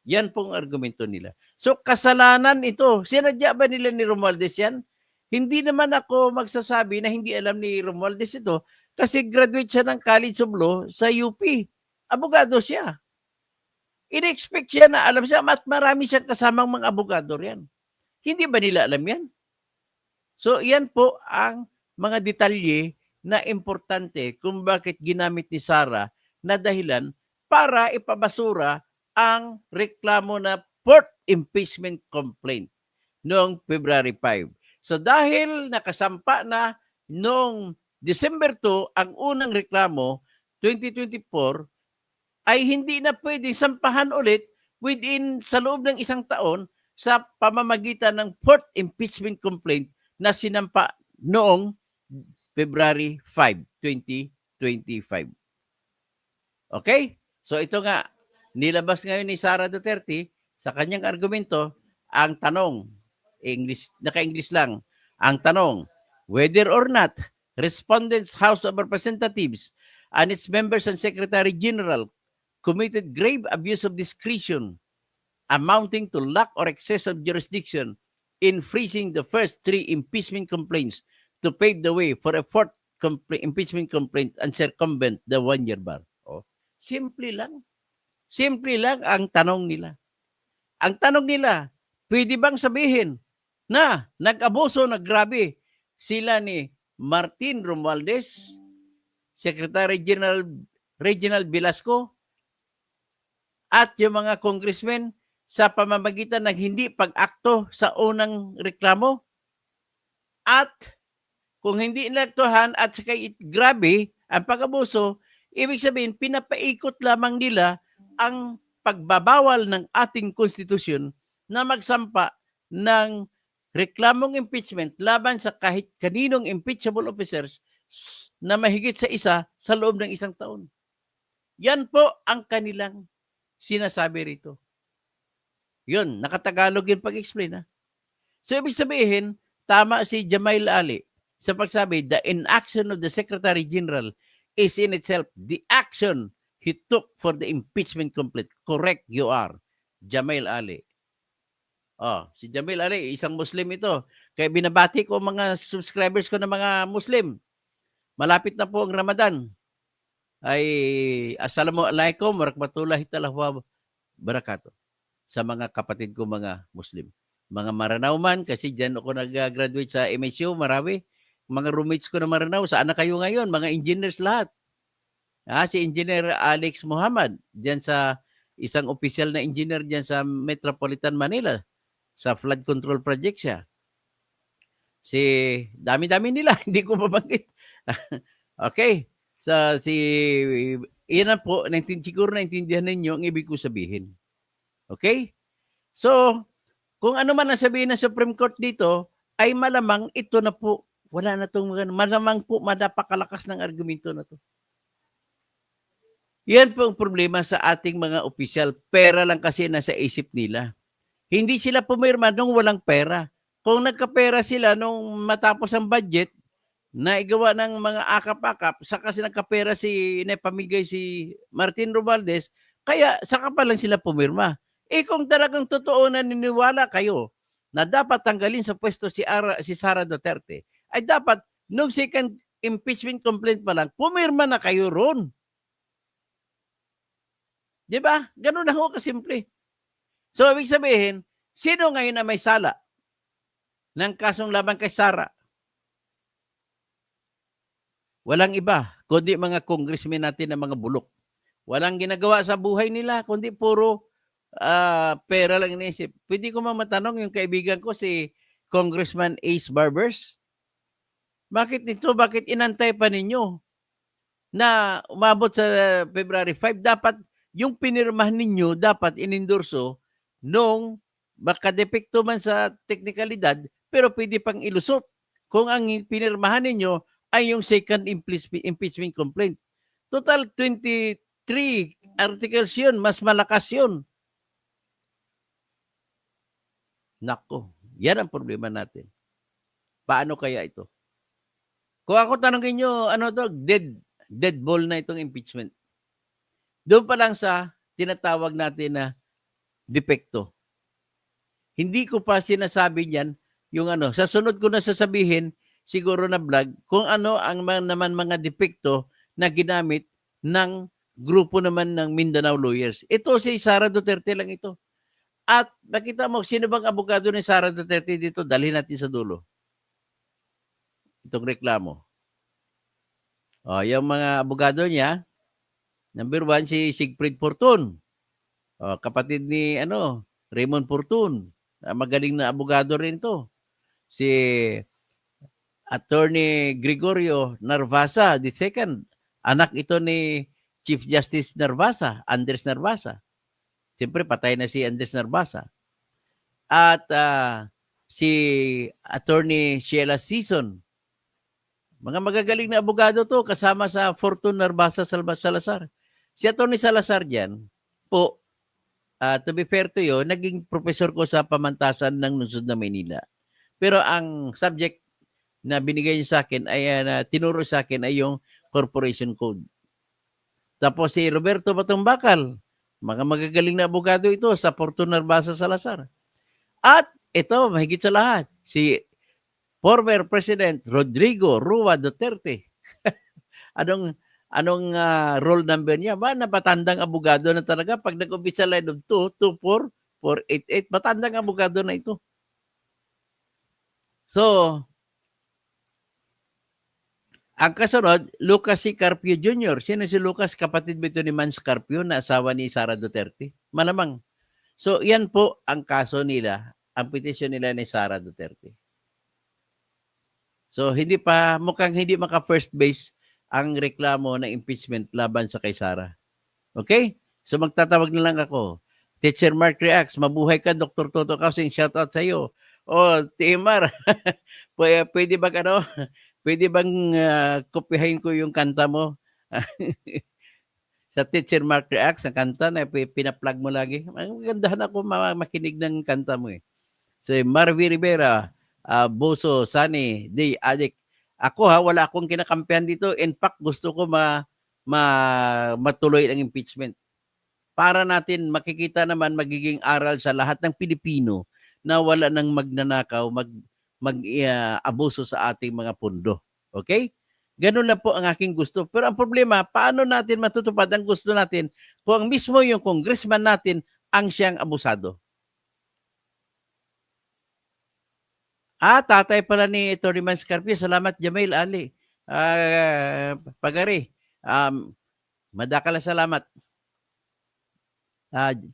Yan pong argumento nila. So kasalanan ito. Sinadya ba nila ni Romualdez yan? Hindi naman ako magsasabi na hindi alam ni Romualdez ito kasi graduate siya ng College of Law sa UP. Abogado siya. In-expect siya na alam siya at marami siyang kasamang mga abogado riyan. Hindi ba nila alam yan? So yan po ang mga detalye na importante kung bakit ginamit ni Sara na dahilan para ipabasura ang reklamo na fourth impeachment complaint noong February 5. So dahil nakasampa na noong December 2 ang unang reklamo, 2024, ay hindi na pwede sampahan ulit sa loob ng 1 taon sa pamamagitan ng fourth impeachment complaint na sinampa noong February 5, 2025. Okay? So ito nga, nilabas ngayon ni Sara Duterte sa kanyang argumento, ang tanong, naka-English lang, ang tanong, whether or not respondents House of Representatives and its members and Secretary General committed grave abuse of discretion amounting to lack or excess of jurisdiction in freezing the first 3 impeachment complaints to pave the way for a fourth impeachment complaint and circumvent the 1-year bar. Oh, simple lang. Simple lang ang tanong nila. Ang tanong nila, pwede bang sabihin na nag-abuso, naggrabe sila ni Martin Romualdez, Secretary General Reginald Velasco, at yung mga congressmen sa pamamagitan ng hindi pag-akto sa unang reklamo? At kung hindi inaktuhan at saka grabe ang pag-abuso, ibig sabihin pinapaikot lamang nila ang pagbabawal ng ating konstitusyon na magsampa ng reklamong impeachment laban sa kahit kaninong impeachable officers na mahigit sa isa sa loob ng 1 taon. Yan po ang kanilang sinasabi rito. Yun, nakatagalog yung pag-explain. So, ibig sabihin, tama si Jamail Ali sa pagsabi, the inaction of the Secretary General is in itself the action he took for the impeachment complaint. Correct, you are. Jamail Ali. Oh, si Jamail Ali, isang Muslim ito. Kaya binabati ko mga subscribers ko na mga Muslim. Malapit na po ang Ramadan. Ay, assalamualaikum warahmatullahi ta'ala barakatuh. Sa mga kapatid ko mga Muslim. Mga Maranao man, kasi dyan ako nag-graduate sa MSU, marami. Mga roommates ko na Maranao, saan na kayo ngayon? Mga engineers lahat. Si Engineer Alex Muhammad, dyan sa isang official na engineer dyan sa Metropolitan Manila, sa flood control project siya. Si, dami-dami nila, hindi ko mabanggit. Okay. Yan na po, siguro naintindihan ninyo ang ibig ko sabihin. Okay? So, kung ano man ang sabihin ng Supreme Court dito, ay malamang ito na po, wala na itong, malamang po madapakalakas ng argumento na to. Yan po ang problema sa ating mga opisyal. Pera lang kasi nasa isip nila. Hindi sila pumirma nung walang pera. Kung nagkapera sila nung matapos ang budget, na igawa ng mga akap-akap, saka si nagkapera napamigay si Martin Romualdez, kaya saka pa lang sila pumirma. Kung talagang totoo na niniwala kayo na dapat tanggalin sa pwesto si Sara Duterte, ay dapat nung second impeachment complaint pa lang, pumirma na kayo ron. Di ba? Ganun lang ho kasimple. So, ibig sabihin, sino ngayon na may sala ng kasong laban kay Sara? Walang iba, kundi mga congressmen natin na mga bulok. Walang ginagawa sa buhay nila, kundi puro pera lang iniisip. Pwede ko matanong yung kaibigan ko, si Congressman Ace Barbers. Bakit inantay pa ninyo na umabot sa February 5? Dapat yung pinirmahan ninyo, dapat inendorso nung makadepekto man sa teknikalidad, pero pwede pang ilusot kung ang pinirmahan ninyo ay yung second impeachment complaint. Total 23 articles yun, mas malakas yun. Nako, yan ang problema natin. Paano kaya ito? Kung ako tanongin nyo, dead ball na itong impeachment. Doon pa lang sa tinatawag natin na depekto. Hindi ko pa sinasabi niyan yung sa sunod ko na sasabihin siguro na vlog kung ano ang mga depekto na ginamit ng grupo naman ng Mindanao Lawyers. Ito si Sara Duterte lang ito. At nakita mo, sino bang abogado ni Sara Duterte dito? Dalhin natin sa dulo. Itong reklamo. Yung mga abogado niya, number 1, si Sigfrid Fortun. Kapatid ni Raymond Fortun. Magaling na abogado rin to. Si Attorney Gregorio Narvasa, II. Anak ito ni Chief Justice Narvasa, Andres Narvasa. Siyempre, patay na si Andres Narvasa. at si Attorney Sheila Season. Mga magagaling na abogado to kasama sa Fortune Narbasa Salazar. Si Attorney Salazar dyan po, to be fair to you, naging professor ko sa pamantasan ng lungsod ng Maynila. Pero ang subject na binigay niya sa akin ay na tinuro sa akin ay yung Corporation Code. Tapos si Roberto Batong Bakal, mga magagaling na abogado ito sa Fortune Narbasa Salazar. At ito, mahigit sa lahat, si former President Rodrigo Rua Duterte. Anong roll number niya? Ba, napatandang abogado na talaga. Pag nag-umpisa line of 2, 24, 488, matandang abogado na ito. So, ang kasunod, Lucas C. Carpio Jr. Sino si Lucas? Kapatid ba ito ni Mans Carpio na asawa ni Sara Duterte? Malamang. So, yan po ang kaso nila, ang petisyon nila ni Sara Duterte. So, mukhang hindi maka-first base ang reklamo ng impeachment laban sa kay Sara. Okay? So, magtatawag na lang ako. Teacher Mark Reacts, mabuhay ka, Dr. Toto Kausing, shout out sa iyo. Oh, Timar, pwede bang kopyahin ko yung kanta mo? Sa Teacher Mark Reacts, ang kanta na pinaplug mo lagi. Magandahan ako makinig ng kanta mo eh. So, Marvi Rivera, Boso, Sani, Day, Adik. Ako wala akong kinakampihan dito. In fact, gusto ko matuloy ang impeachment. Para natin makikita naman magiging aral sa lahat ng Pilipino na wala nang magnanakaw, mag-abuso sa ating mga pundo. Okay? Ganun lang po ang aking gusto. Pero ang problema, paano natin matutupad ang gusto natin kung ang mismo yung congressman natin ang siyang abusado? Tatay pala ni Atty. Mans Carpio. Salamat, Jamail Ali. Pagari. Madakala salamat.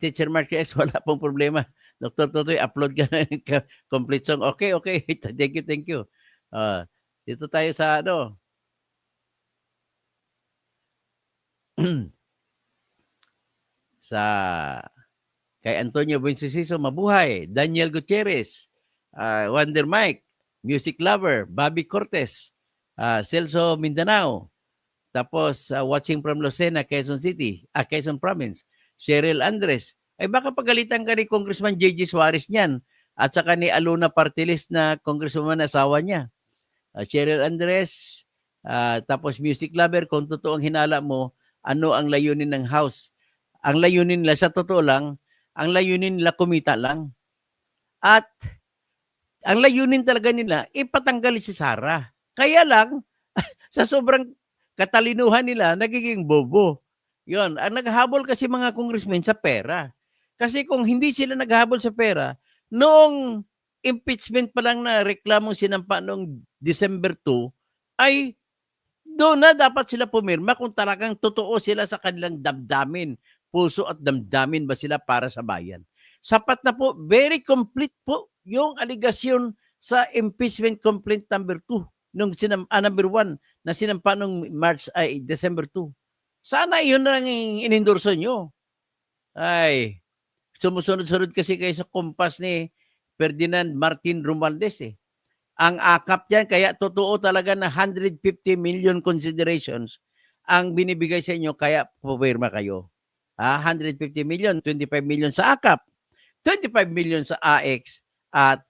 Teacher Mark X, wala pong problema. Dr. Totoy, upload ka na ng complete song. Okay. Thank you. Dito tayo sa sa kay Antonio Buencesiso, mabuhay. Daniel Gutierrez, Wonder Mike, Music Lover, Bobby Cortez, Celso Mindanao, tapos watching from Lucena, Quezon City, Quezon Province, Cheryl Andres. Ay baka pagalitan ka ni Congressman J.G. Suarez niyan at saka ni Aluna Partilis na congresswoman na asawa niya. Cheryl Andres, tapos Music Lover, kung totoo ang hinala mo, ano ang layunin ng House? Ang layunin nila, sa totoo lang, ang layunin nila kumita lang. At ang layunin talaga nila, ipatanggal si Sara. Kaya lang, sa sobrang katalinuhan nila, nagiging bobo. Yon, ang naghahabol kasi mga congressmen sa pera. Kasi kung hindi sila naghahabol sa pera, noong impeachment pa lang na reklamong sinampa noong December 2, ay doon na dapat sila pumirma kung talagang totoo sila sa kanilang damdamin. Puso at damdamin ba sila para sa bayan. Sapat na po, very complete po yung aligasyon sa impeachment complaint number 2, nung number 1 na sinampa noong December 2. Sana yun lang inendorso nyo. Ay, sumusunod-sunod kasi kayo sa kumpas ni Ferdinand Martin Romualdez eh. Ang akap dyan, kaya totoo talaga na 150 million considerations ang binibigay sa inyo, kaya pupirma kayo. 150 million, 25 million sa akap, 25 million sa AX, at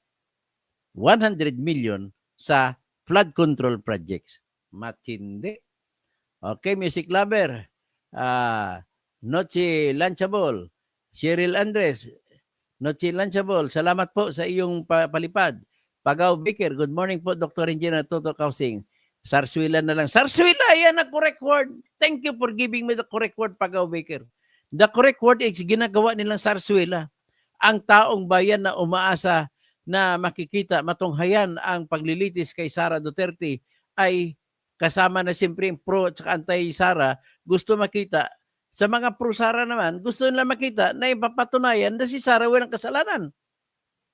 100 million sa flood control projects. Matindi. Okay, Music Lover. Noche Lunchable. Cheryl Andres. Noche Lunchable. Salamat po sa iyong palipad. Pagaw Baker. Good morning po, Dr. Engineer Toto Kausing. Sarswila na lang. Sarswila, yan ang correct word. Thank you for giving me the correct word, Pagaw Baker. The correct word is ginagawa nilang sarswila. Ang taong bayan na umaasa na makikita, matunghayan ang paglilitis kay Sara Duterte ay kasama na siyempre pro at anti-Sara, gusto makita. Sa mga pro-Sara naman, gusto nila makita na ipapatunayan na si Sara walang kasalanan.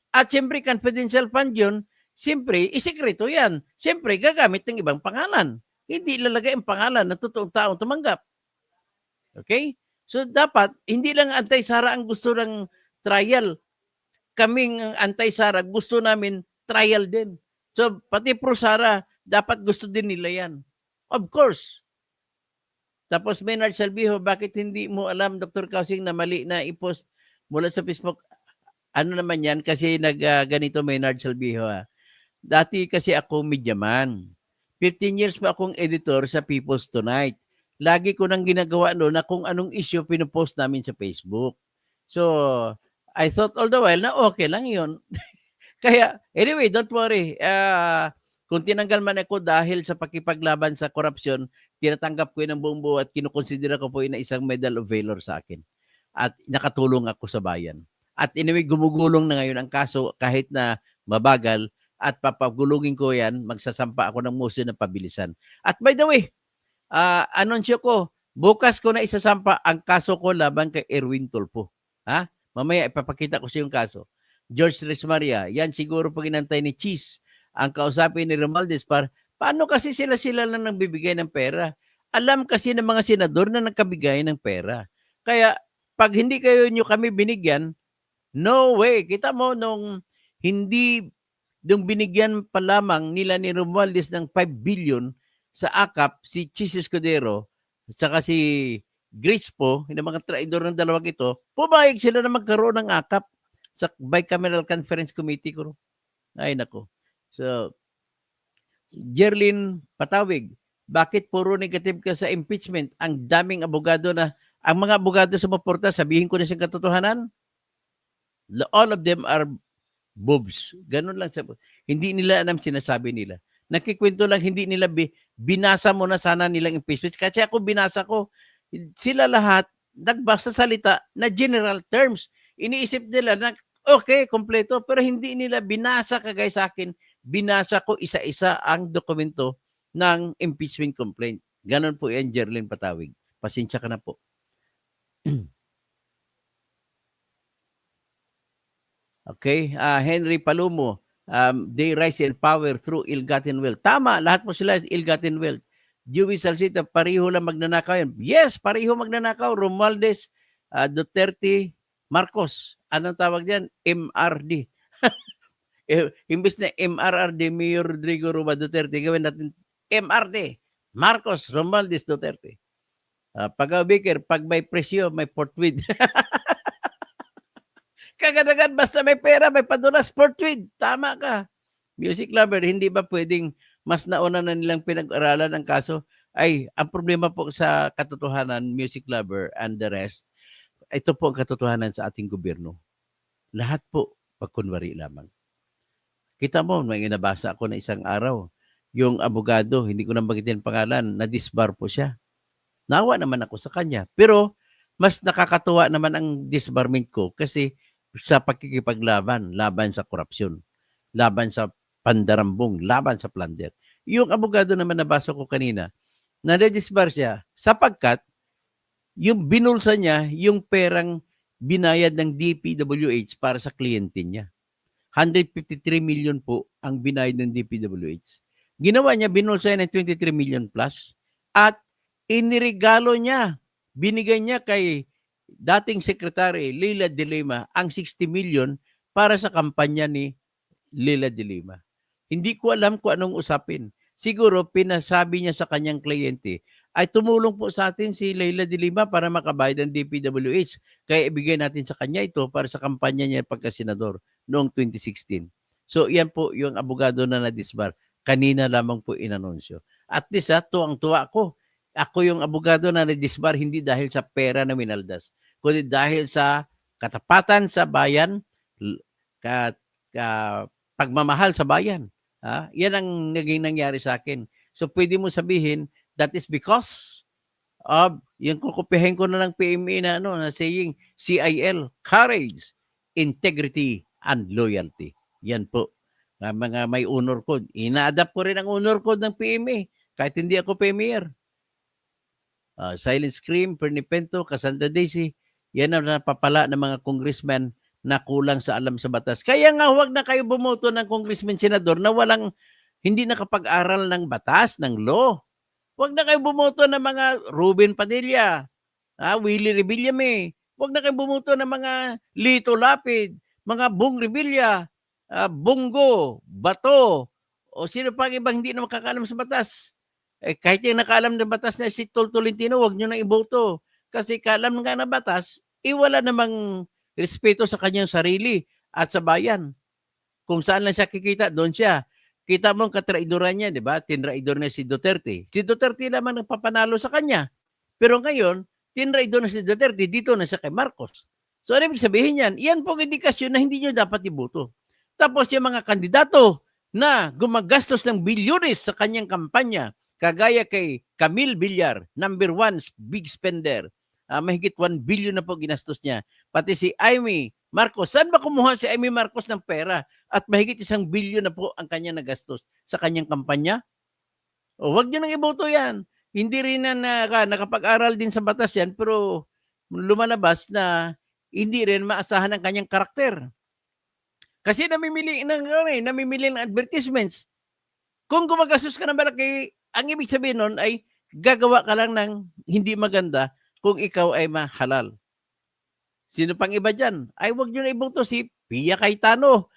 At siyempre, confidential fund yun, siyempre, isikreto yan. Siyempre, gagamit ng ibang pangalan. Hindi ilalagay ang pangalan ng totoong taong tumanggap. Okay? So, dapat, hindi lang anti-Sara ang gusto ng trial. kaming anti-Sara, gusto namin trial din. So, pati pro-Sara, dapat gusto din nila yan. Of course. Tapos Maynard Salvijo, bakit hindi mo alam, Dr. Kausing, na mali na i-post mula sa Facebook? Ano naman yan? Kasi ganito Maynard Salvijo. Dati kasi ako media man. 15 years pa akong editor sa People's Tonight. Lagi ko nang ginagawa no na kung anong issue pinopost namin sa Facebook. So, I thought all the while na okay lang yon. Kaya, anyway, don't worry. Kung tinanggal man ako dahil sa pakipaglaban sa korupsyon, tinatanggap ko yun ng buong buo at kinukonsidera ko po yun na isang Medal of Valor sa akin. At nakatulong ako sa bayan. At anyway, gumugulong na ngayon ang kaso kahit na mabagal at papagulungin ko yan, magsasampa ako ng motion na pabilisan. At by the way, anunsyo ko, bukas ko na isasampa ang kaso ko laban kay Erwin Tulfo. Mamaya ipapakita ko sa yung kaso. George Tres Maria, yan siguro pag inantay ni Cheese ang kausapin ni Romualdez paano kasi sila lang nagbibigay ng pera. Alam kasi ng mga senador na nagkabigay ng pera. Kaya pag hindi kayo nyo kami binigyan, no way. Kita mo nung binigyan pa lamang nila ni Romualdez ng 5 billion sa AKAP, si Cheese Escudero, saka si Grispo, yung mga traidor ng dalawang ito, pumayag sila na magkaroon ng AKAP sa Bicameral Conference Committee ko. Ay nako. So, Jerlyn Patawig, bakit puro negative ka sa impeachment? Ang daming abogado ang mga abogado sumuporta, sabihin ko na siyang katotohanan, all of them are boobs. Ganun lang. Hindi nila alam sinasabi nila. Nakikwento lang, hindi nila binasa mo na sana nilang impeachment. Kasi ako binasa ko, sila lahat nagbasa salita na general terms. Iniisip nila na okay, kompleto, pero hindi nila binasa kagaya sa akin. Binasa ko isa-isa ang dokumento ng impeachment complaint. Ganon po yan, Jerlyn Patawig. Pasensya ka na po. Okay, Henry Palumo, they rise in power through ill-gotten wealth. Tama, lahat po sila ill-gotten wealth. Dewey Salcita, pareho lang magnanakaw yan. Yes, pareho magnanakaw. Romualdez, Duterte, Marcos. Anong tawag diyan? MRD. Imbis na MRRD, Mayor Rodrigo Roa Duterte, gawin natin MRD. Marcos, Romualdez, Duterte. Pag-Baker, pag may presyo, may portweed. Kagadagan, basta may pera, may padulas, portweed. Tama ka. Music lover, hindi ba pwedeng mas nauna na nilang pinag-aralan ang kaso? Ay, ang problema po sa katotohanan, music lover and the rest, ito po ang katotohanan sa ating gobyerno. Lahat po, pagkunwari lamang. Kita mo, may inabasa ako na isang araw, yung abogado, hindi ko na bagitin pangalan, na-disbar po siya. Nawa naman ako sa kanya. Pero, mas nakakatuwa naman ang disbarment ko kasi sa pakikipaglaban, laban sa korupsyon, laban sa pandarambong, laban sa plunder. Yung abogado naman nabasa ko kanina, na-disbar siya sapagkat yung binulsa niya, yung perang binayad ng DPWH para sa kliyente niya. 153 million po ang binayad ng DPWH. Ginawa niya, binulsa niya ng 23 million plus at inirigalo niya, binigay niya kay dating Secretary Leila de Lima ang 60 million para sa kampanya ni Leila de Lima. Hindi ko alam kung anong usapin. Siguro pinasabi niya sa kanyang kliyente, ay tumulong po sa atin si Leila de Lima para makabayad ng DPWH. Kaya ibigay natin sa kanya ito para sa kampanya niya pagka-senador noong 2016. So yan po yung abogado na na-disbar. Kanina lamang po inanunsyo. At least tuwang-tuwa ako. Ako yung abogado na na-disbar hindi dahil sa pera na minaldas, kundi dahil sa katapatan sa bayan, pagmamahal sa bayan. Yan ang naging nangyari sa akin. So pwede mo sabihin, that is because of yung kukupihin ko na ng PMA na saying CIL, courage, integrity, and loyalty. Yan po. Mga may honor code. Ina-adapt ko rin ang honor code ng PMA kahit hindi ako PMAer. Silent Scream, Pernipento, Cassandra Daisy, yan ang napapala ng mga congressmen na kulang sa alam sa batas. Kaya nga huwag na kayo bumoto ng congressman, senador na hindi nakapag-aral ng batas, ng law. Huwag na kayo bumoto ng mga Ruben Padilla, Willie Revillame. Huwag na kayo bumoto ng mga Lito Lapid, mga Bong Revilla, Bongo, Bato, o sino pa ang ibang hindi na makakaalam sa batas. Kahit yung nakaalam ng batas na si Tol Tolentino, huwag nyo nang iboto. Kasi kaalam nga ng batas, wala namang respeto sa kanyang sarili at sa bayan. Kung saan lang siya kikita, doon siya. Kita mo ang katraidoran niya, di ba? Tinraidor na si Duterte. Si Duterte naman nagpapanalo sa kanya. Pero ngayon, tinraidor na si Duterte, dito na siya kay Marcos. So, ano ibig sabihin yan? Yan pong indikasyon na hindi nyo dapat iboto. Tapos yung mga kandidato na gumagastos ng bilyones sa kanyang kampanya, kagaya kay Camille Villar, number 1 big spender, mahigit 1 billion na po ginastos niya. Pati si Amy Marcos, saan ba kumuha si Amy Marcos ng pera? At mahigit 1 billion na po ang kanya nagastos sa kanyang kampanya? O, wag nyo nang iboto yan. Hindi rin na nakapag-aral din sa batas yan, pero lumalabas na hindi rin maasahan ang kanyang karakter. Kasi namimili ng advertisements. Kung gumagastos ka ng malaki, ang ibig sabihin nun ay gagawa ka lang ng hindi maganda kung ikaw ay mahalal. Sino pang iba dyan? Ay, wag nyo na iboto si Pia Cayetano.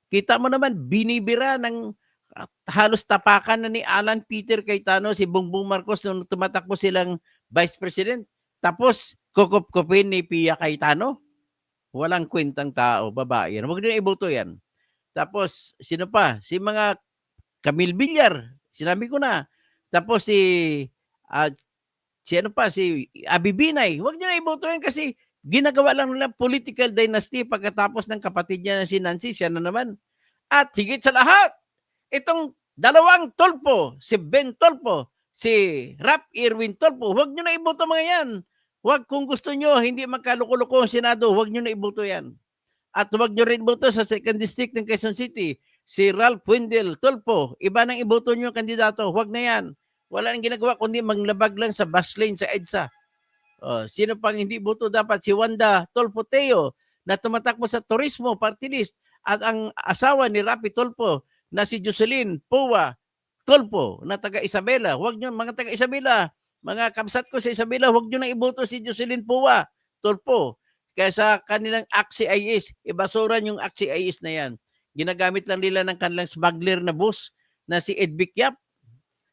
Kita mo naman, binibira ng halos tapakan na ni Alan Peter Cayetano, si Bongbong Marcos nung tumatakbo silang Vice President. Tapos, kukop-kopin ni Pia Cayetano. Walang kwentang tao, babae yan. Huwag nyo iboto yan. Tapos, sino pa? Si mga Camille Villar, sinabi ko na. Tapos si Abi Binay. Huwag nyo na iboto yan kasi ginagawa lang nila political dynasty pagkatapos ng kapatid niya na si Nancy, siya na naman. At higit sa lahat, itong dalawang Tolpo, si Ben Tolpo, si Rap Irwin Tolpo, huwag nyo na iboto mga yan. Huwag, kung gusto nyo, hindi magkaluko-luko ang Senado, huwag nyo na iboto yan. At huwag nyo rin iboto sa 2nd District ng Quezon City, si Ralph Wendell Tolpo. Iba nang iboto nyo ang kandidato, huwag na yan. Wala nang ginagawa kundi manglabag lang sa bus lane sa EDSA. Sino pang hindi boto dapat? Si Wanda Tolpo Teo na tumatakbo sa Turismo Party List at ang asawa ni Rapi Tolpo na si Jocelyn Powa Tolpo na taga Isabela. Huwag nyo, mga taga Isabela, mga kamsat ko sa Isabela, huwag nyo nang iboto si Jocelyn Powa Tolpo. Kaya sa kanilang AXIS, ibasuran yung AXIS na yan. Ginagamit lang nila ng kanilang smuggler na boss na si Ed Bikyap.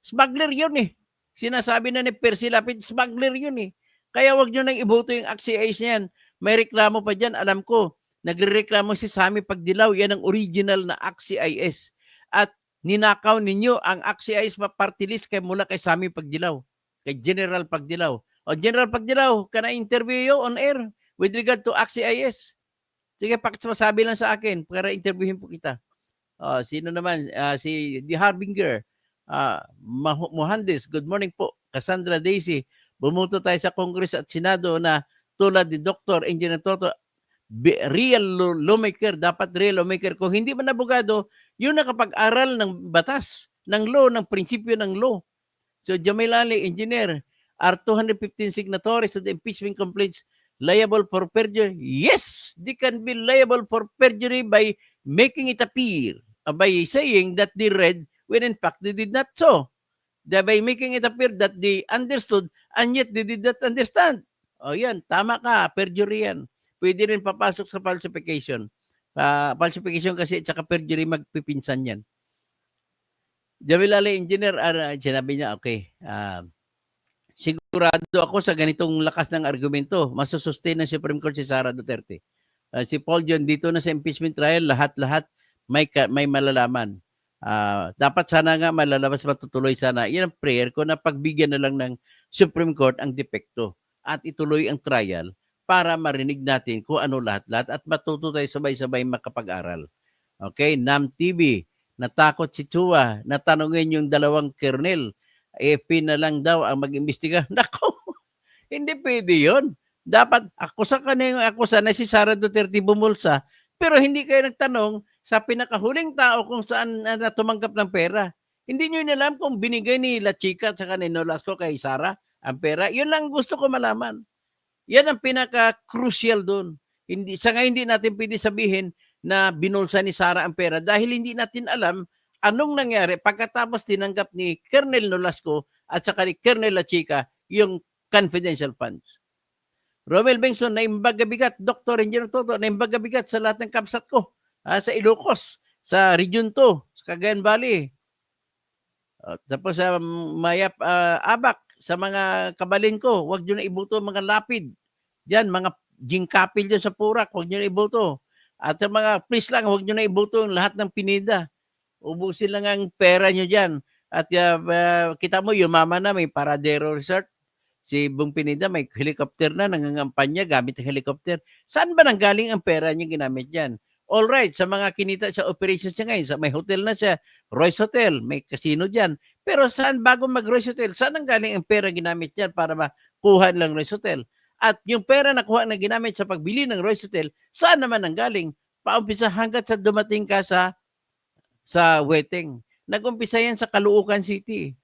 Smuggler yun eh. Sinasabi na ni Percy Lapid, smuggler yun eh. Kaya wag nyo nang iboto yung AXIS na yan. May reklamo pa dyan, alam ko. Nagre-reklamo si Sammy Pagdilaw. Yan ang original na AXIS. At ninakaw ninyo ang AXIS party list mula kay Sammy Pagdilaw. Kay General Pagdilaw. O General Pagdilaw, can I interview you on air with regard to AXIS? Sige, pakisabi lang sa akin para interviewin po kita. Sino naman? Si The Harbinger. Mohandes, good morning po. Cassandra Daisy, bumuto tayo sa Congress at Senado na tulad ni Dr. Engineer Toto, real lawmaker, dapat real lawmaker. Kung hindi man abogado, yun nakapag-aral ng batas, ng law, ng prinsipyo ng law. So Jamil Ali, engineer, are 215 signatories of the impeachment complaints liable for perjury? Yes, they can be liable for perjury by making it appear, by saying that they read when in fact they did not so. By making it appear that they understood and yet they did not understand. O yan, tama ka, perjury yan. Pwede rin papasok sa falsification. Falsification kasi at saka perjury magpipinsan yan. Jamil Ali, engineer, sinabi niya, okay, sigurado ako sa ganitong lakas ng argumento, masusustain ng Supreme Court si Sara Duterte. Si Paul John, dito na sa impeachment trial, lahat-lahat may malalaman. Dapat sana nga malalabas matutuloy sana. Yan ang prayer ko na pagbigyan na lang ng Supreme Court ang depekto at ituloy ang trial para marinig natin kung ano lahat-lahat at matuto tayo sabay-sabay makapag-aral. Okay, NAM TV, natakot si Chua, natanungin yung dalawang kernel, AFP na lang daw ang mag-imbestiga. Nako, hindi pwede yun. Dapat akusa ka na yung akusa na si Sara Duterte bumulsa, pero hindi kayo nagtanong sa pinakahuling tao kung saan na tumanggap ng pera. Hindi nyo inalam kung binigay ni La Chica at saka ni Nolasco kay Sara ang pera. Yun lang gusto ko malaman. Yan ang pinaka-crucial doon. Sa ngayon hindi natin pwede sabihin na binulsa ni Sara ang pera dahil hindi natin alam anong nangyari pagkatapos tinanggap ni Colonel Nolasco at saka ni Colonel La Chica yung confidential funds. Romel Bengson, naimbagabigat. Dr. Engineer Toto, naimbagabigat sa lahat ng kapsat ko. Sa Ilocos, sa Region 2, sa Cagayan Valley. Tapos sa Mayap Abak, sa mga kabalin ko, huwag nyo na ibuto mga lapid. Diyan, mga jingkapil dyan sa Purak, huwag nyo na ibuto. At sa mga, please lang, huwag nyo na ibuto lahat ng Pinida. Ubusin lang ang pera nyo dyan. At kita mo, yung mama na may Paradero Resort. Si Bung Pinida may helicopter na, nangangampanya gamit ang helicopter. Saan ba nanggaling ang pera niya ginamit dyan? All right, sa mga kinita sa operations niya ngayon, may hotel na siya, Royce Hotel, may casino dyan. Pero saan bago mag-Royce Hotel? Saan nanggaling ang pera ginamit dyan para makuha lang Royce Hotel? At yung pera na kuha na ginamit sa pagbili ng Royce Hotel, saan naman nanggaling? Paumpisa hanggat sa dumating ka sa Weteng. Nag-umpisa yan sa Caloocan City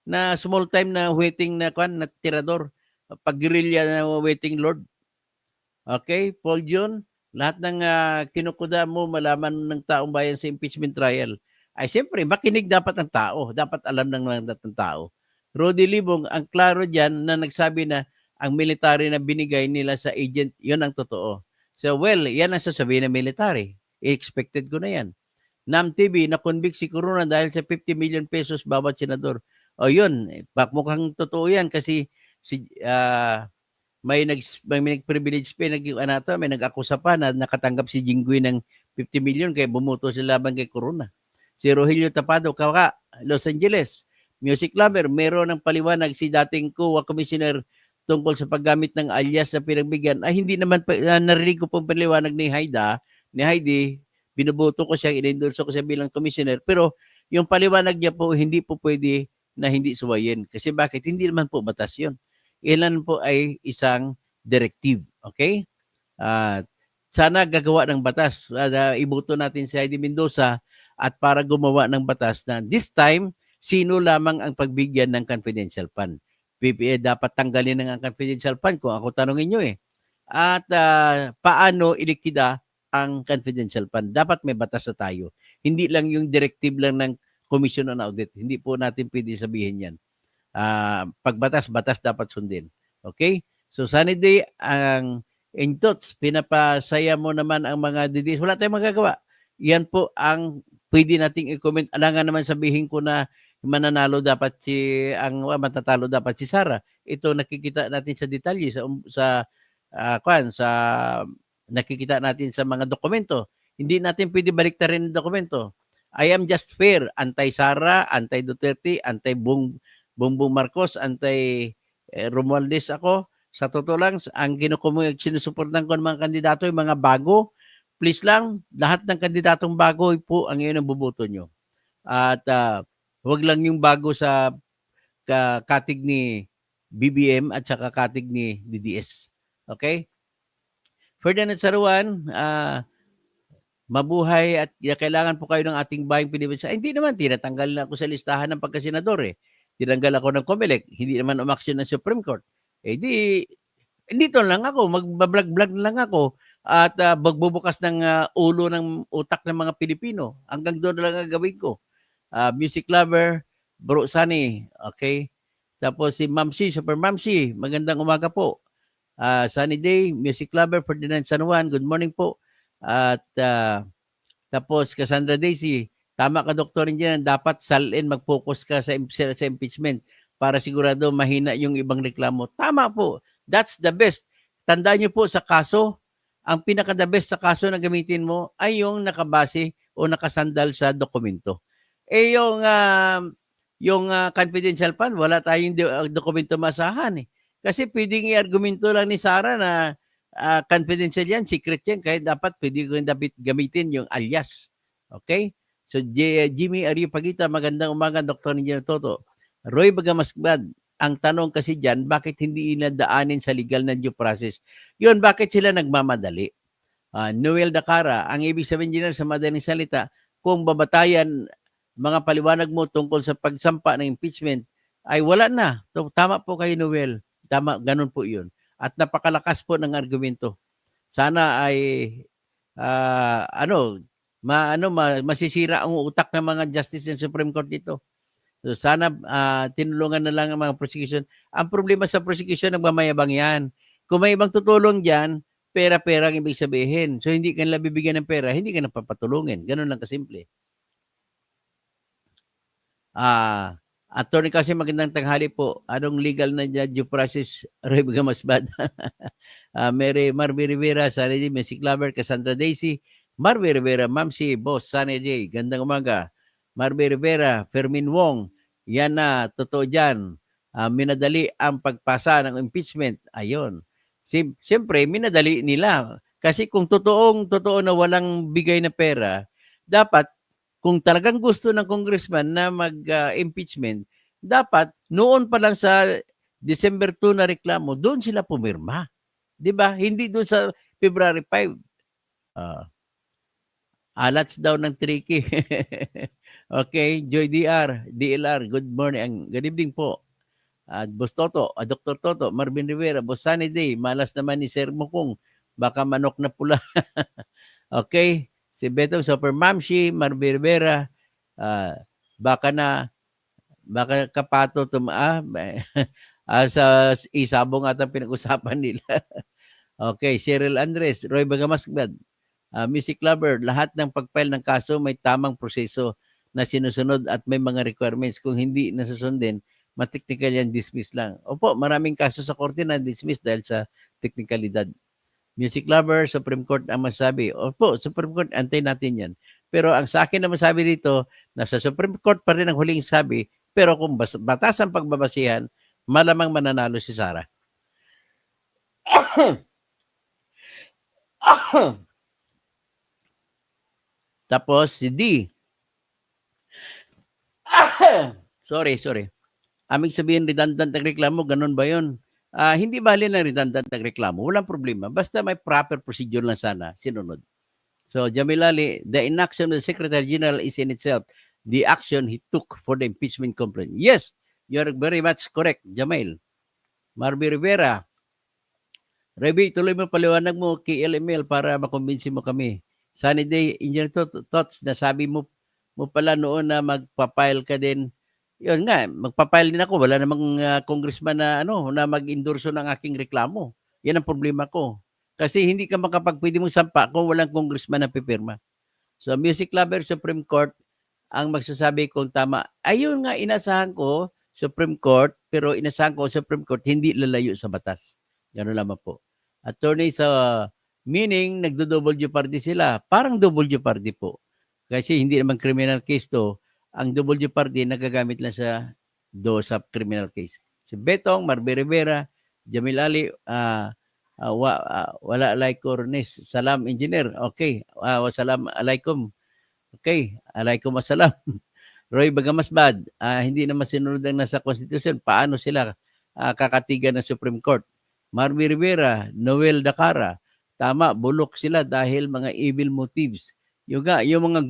na small time na waiting na tirador, pag-guerrilla na waiting lord. Okay, Paul John, lahat ng kinukuda mo malaman ng taong bayan sa impeachment trial. Ay siyempre, makinig dapat ang tao, dapat alam ng tao. Rodi Libong, ang klaro diyan na nagsabi na ang military na binigay nila sa agent, yun ang totoo. So well, yan ang sasabihin ng military. Expected ko na yan. NAM TV, na-convict si Corona dahil sa 50 million pesos bawat senador. O yun, mukhang totoo yan kasi may nag-privilege pa, may nag-akusa pa na nakatanggap si Jinggoy ng 50 million kaya bumuto sila laban kay Corona. Si Rogelio Tapado, Los Angeles, music lover, meron ng paliwanag si dating COA Commissioner tungkol sa paggamit ng alias na pinagbigyan. Ay hindi naman, narinig ko pong paliwanag ni Heidi, binuboto ko siya, in-endorse ko siya bilang commissioner, pero yung paliwanag niya po, hindi po pwede na hindi suwayin. Kasi bakit? Hindi naman po batas yun. Ilan po ay isang directive. Okay? Sana gagawa ng batas. Iboto natin si Heidi Mendoza at para gumawa ng batas na this time, sino lamang ang pagbigyan ng confidential fund. PPA dapat tanggalin ng confidential fund kung ako tanongin nyo eh. At paano ilikida ang confidential fund? Dapat may batas na tayo. Hindi lang yung directive lang ng Commission on Audit. Hindi po natin pwede sabihin yan. Pagbatas, batas dapat sundin. Okay? So, Sunny Day, ang intots, pinapasaya mo naman ang mga DDS. Wala tayong magagawa. Yan po ang pwede nating i-comment. Alangan naman sabihin ko na matatalo dapat si Sara. Ito nakikita natin sa detalye sa nakikita natin sa mga dokumento. Hindi natin pwede baliktarin ang dokumento. I am just fair. Anti-Sara, anti-Duterte, anti-Bongbong Marcos, anti-Romualdez ako. Sa totoo lang, ang sinusuportan ko ng mga kandidato, yung mga bago, please lang, lahat ng kandidatong bago po ang iyon ang buboto nyo. At huwag lang yung bago sa katig ni BBM at saka katig ni DDS. Okay? Ferdinand Saruan, mabuhay at kailangan po kayo ng ating bayang Pilipinas. Hindi naman, tinatanggal na ako sa listahan ng pagkasenador eh. Tinanggal ako ng COMELEC, hindi naman umaksyon ng Supreme Court. Dito lang ako, magbablog-blog lang ako at magbubukas ng ulo ng utak ng mga Pilipino. Hanggang doon lang ang gawin ko. Music lover, Bro Sunny, okay? Tapos si Mamsi, Super Mamsi, magandang umaga po. Sunny Day, music lover, Ferdinand San Juan, good morning po. At tapos Cassandra Daisy, tama ka Dr. Engineer, dapat salin mag-focus ka sa impeachment para sigurado mahina yung ibang reklamo. Tama po, that's the best. Tandaan niyo po sa kaso, ang pinaka-the best sa kaso na gamitin mo ay yung nakabase o nakasandal sa dokumento. Yung confidential fund, wala tayong dokumento masahan eh. Kasi pwedeng i-argumento lang ni Sara na confidential yan, secret yan, kaya dapat pwede ko gamitin yung alias. Okay? So, Jimmy Ario Pagita, magandang umaga, Dr. Engineer Toto. Roy Bagamasbad, ang tanong kasi dyan, bakit hindi inadaanin sa legal na due process? Yun, bakit sila nagmamadali? Noel Dakara, ang ibig sabihin dyan sa madaling salita, kung babatayan mga paliwanag mo tungkol sa pagsampa ng impeachment, ay wala na. Tama po kayo, Noel. Tama, ganun po yun. At napakalakas po ng argumento. Sana ay masisira ang utak ng mga justice ng Supreme Court dito. So sana tinulungan na lang ang mga prosecution. Ang problema sa prosecution, nagmamayabang yan. Kung may ibang tutulong dyan, pera-pera ang ibig sabihin. So, hindi ka nila bibigyan ng pera, hindi ka na papatulungin. Ganun lang kasimple. Attorney kasi magandang tanghali po. Anong legal na due process, Roy Gamasbad? Marby Rivera, Sunny J, Messi Claver, Cassandra Daisy, Marby Rivera, Mamsi, Boss, Sunny J, gandang umaga. Marby Rivera, Fermin Wong, yan na, totoo dyan. Minadali ang pagpasa ng impeachment. Ayun. Siyempre, minadali nila. Kasi kung totoo na walang bigay na pera, dapat kung talagang gusto ng congressman na mag-impeachment, dapat noon pa lang sa December 2 na reklamo, doon sila pumirma. 'Di ba? Hindi doon sa February 5. Alats daw ng tricky. Okay, Joy DLR, good morning. Good evening po. Boss Toto, Dr. Toto, Marvin Rivera, Boss Sunny Day, malas naman ni Sir Mukong, baka manok na pula. Okay, si Beto Super Mamshi, Marvin Rivera, baka kapato sa isabong ata pinag-usapan nila. Okay, Cheryl Andres, Roy Bagamasbad, Music Lover, lahat ng pag-file ng kaso may tamang proseso na sinusunod at may mga requirements. Kung hindi nasusundin, ma-technical yan, dismiss lang. Opo, maraming kaso sa korte na dismiss dahil sa teknikalidad. Music Lover, Supreme Court ang masabi. Opo, Supreme Court, antay natin yan. Pero ang sa akin na masabi dito, nasa Supreme Court pa rin ang huling sabi, pero kung batas ang pagbabasihan, malamang mananalo si Sara. Tapos si D. Sorry. Aming sabihin redundant ang reklamo, ganun ba yun? Hindi bali na redundant ang reklamo. Walang problema. Basta may proper procedure lang sana sinunod. So, Jamil Ali, the inaction of the Secretary General is in itself the action he took for the impeachment complaint. Yes, you're very much correct, Jamil. Marby Rivera, Reby, tuloy mo paliwanag mo kay LML para makumbinsi mo kami. Sunny Day, in your thoughts, nasabi mo pala noon na magpapile ka din. Yun nga, magpapile din ako. Wala namang congressman na mag-endorso ng aking reklamo. Yan ang problema ko. Kasi hindi ka pwede mong sampa kung walang congressman na pipirma. So, Music Lover, Supreme Court, ang magsasabi kung tama. Ayun nga, inasahan ko, Supreme Court, pero inasahan ko, Supreme Court, hindi lalayo sa batas. Gano'n lamang po. Attorney sa meaning, nagdo-double jeopardy sila. Parang double jeopardy po. Kasi hindi naman criminal case to. Ang double jeopardy, nagagamit lang sa criminal case. Si Betong, Marby Rivera, Jamil Ali, wala alaikum Cornes. Salam, engineer. Okay. Salam alaikum. Okay. Alaikum assalam. Roy Bagamasbad, hindi naman sinunod ang nasa Constitution. Paano sila kakatigan ng Supreme Court? Marby Rivera, Noel Dacara, tama, bulok sila dahil mga evil motives. Yung mga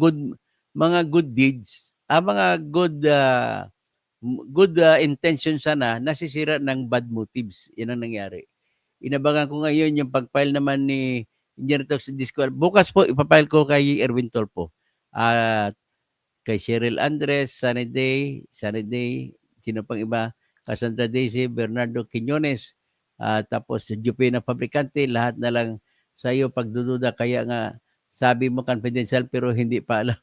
good deeds, mga good intention sana, nasisira ng bad motives. Yan ang nangyari. Inabangan ko ngayon yung pag-file naman ni Engineer Tox Discord. Bukas po, ipapile ko kay Erwin Tolpo. At kay Cheryl Andres, Sunny Day, sino pang iba? Cassandra Daisy, Bernardo Quiñones, tapos Jupina Fabricante, lahat na lang sa iyo pagdududa. Kaya nga, sabi mo confidential pero hindi pa alam.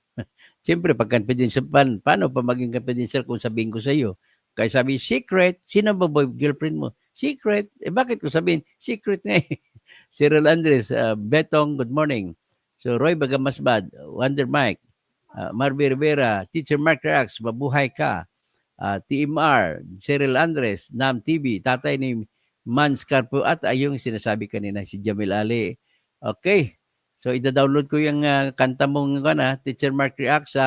Siyempre, pag confidential, paano pa maging confidential kung sabihin ko sa iyo? Kaya sabi, secret, sino ba girlfriend mo? Secret. Bakit ko sabihin? Secret nga eh. Cyril Andres, Betong, good morning. So, Roy Bagamasbad, Wonder Mike, Marby Rivera, Teacher Mark Reax, mabuhay ka. TMR, Cyril Andres, Nam TV, tatay ni Mans Carpo at yung sinasabi kanina si Jamil Ali. Okay. So, ida-download ko yung kanta mong Teacher Mark Reax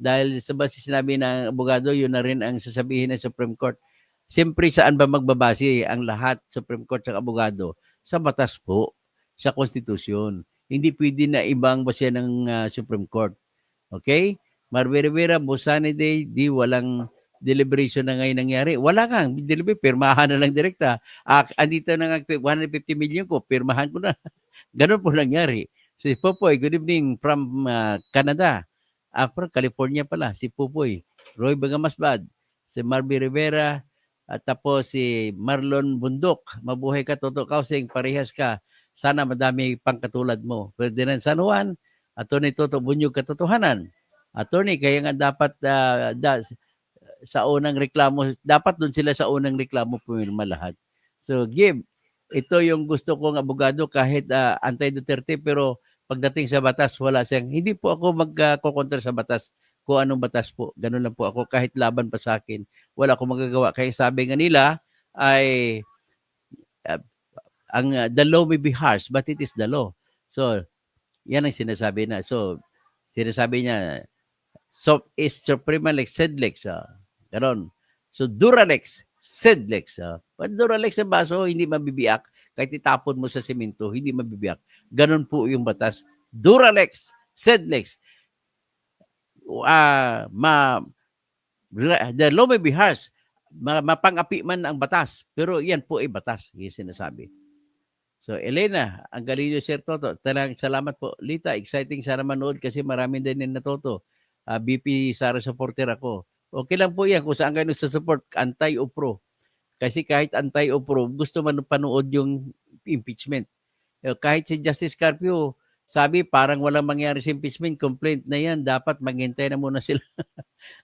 dahil sa base sinabi ng abogado, yun na rin ang sasabihin ng Supreme Court. Siyempre, saan ba magbabase ang lahat Supreme Court ng abogado? Sa batas po, sa Konstitusyon. Hindi pwede na ibang base ng Supreme Court. Okay? Marby Rivera, Bosani Day, walang deliberation na ngayon nangyari. Wala kang deliberate, pirmahan na lang direkta. Andito na nga 150 million ko, pirmahan ko na. Ganun po nangyari. Si Popoy, good evening from Canada. From California pala, si Popoy. Roy Bagamasbad, si Marby Rivera, At tapos si Marlon Bundok, mabuhay ka Toto Kausing, parehas ka. Sana madami pang katulad mo. Ferdinand San Juan, Attorney Toto Bunyog Katotohanan. Attorney, kaya nga dapat sa unang reklamo, dapat doon sila sa unang reklamo pumirma lahat. So, ito yung gusto kong abogado kahit anti-Duterte, pero pagdating sa batas, wala siyang, hindi po ako magkokontra sa batas, kung anong batas po. Ganun lang po ako, kahit laban pa sa akin, wala akong magagawa. Kaya sabi nga nila, ay, the law may be harsh, but it is the law. So, yan ang sinasabi na. So, sinasabi niya, so is Supremalex, Sedlex. Ganon. So, Duralex, Sedlex. Pag Duralex sa baso, hindi mabibiyak. Kahit itapon mo sa semento, hindi mabibiyak. Ganon po yung batas. Duralex, Sedlex. The law may be harsh. Mapang-api man ang batas. Pero yan po ay batas. Yung sinasabi. So, Elena, ang galing nyo, Sir Toto. Talagang salamat po. Lita, exciting sana manood kasi marami din yung natuto. BP Sara supporter ako. Okay lang po yan kung saan kayo nagsa-support, anti o pro. Kasi kahit anti o pro, gusto man panood yung impeachment. Kahit si Justice Carpio, sabi parang walang mangyari sa impeachment, complaint na yan, dapat maghintay na muna sila.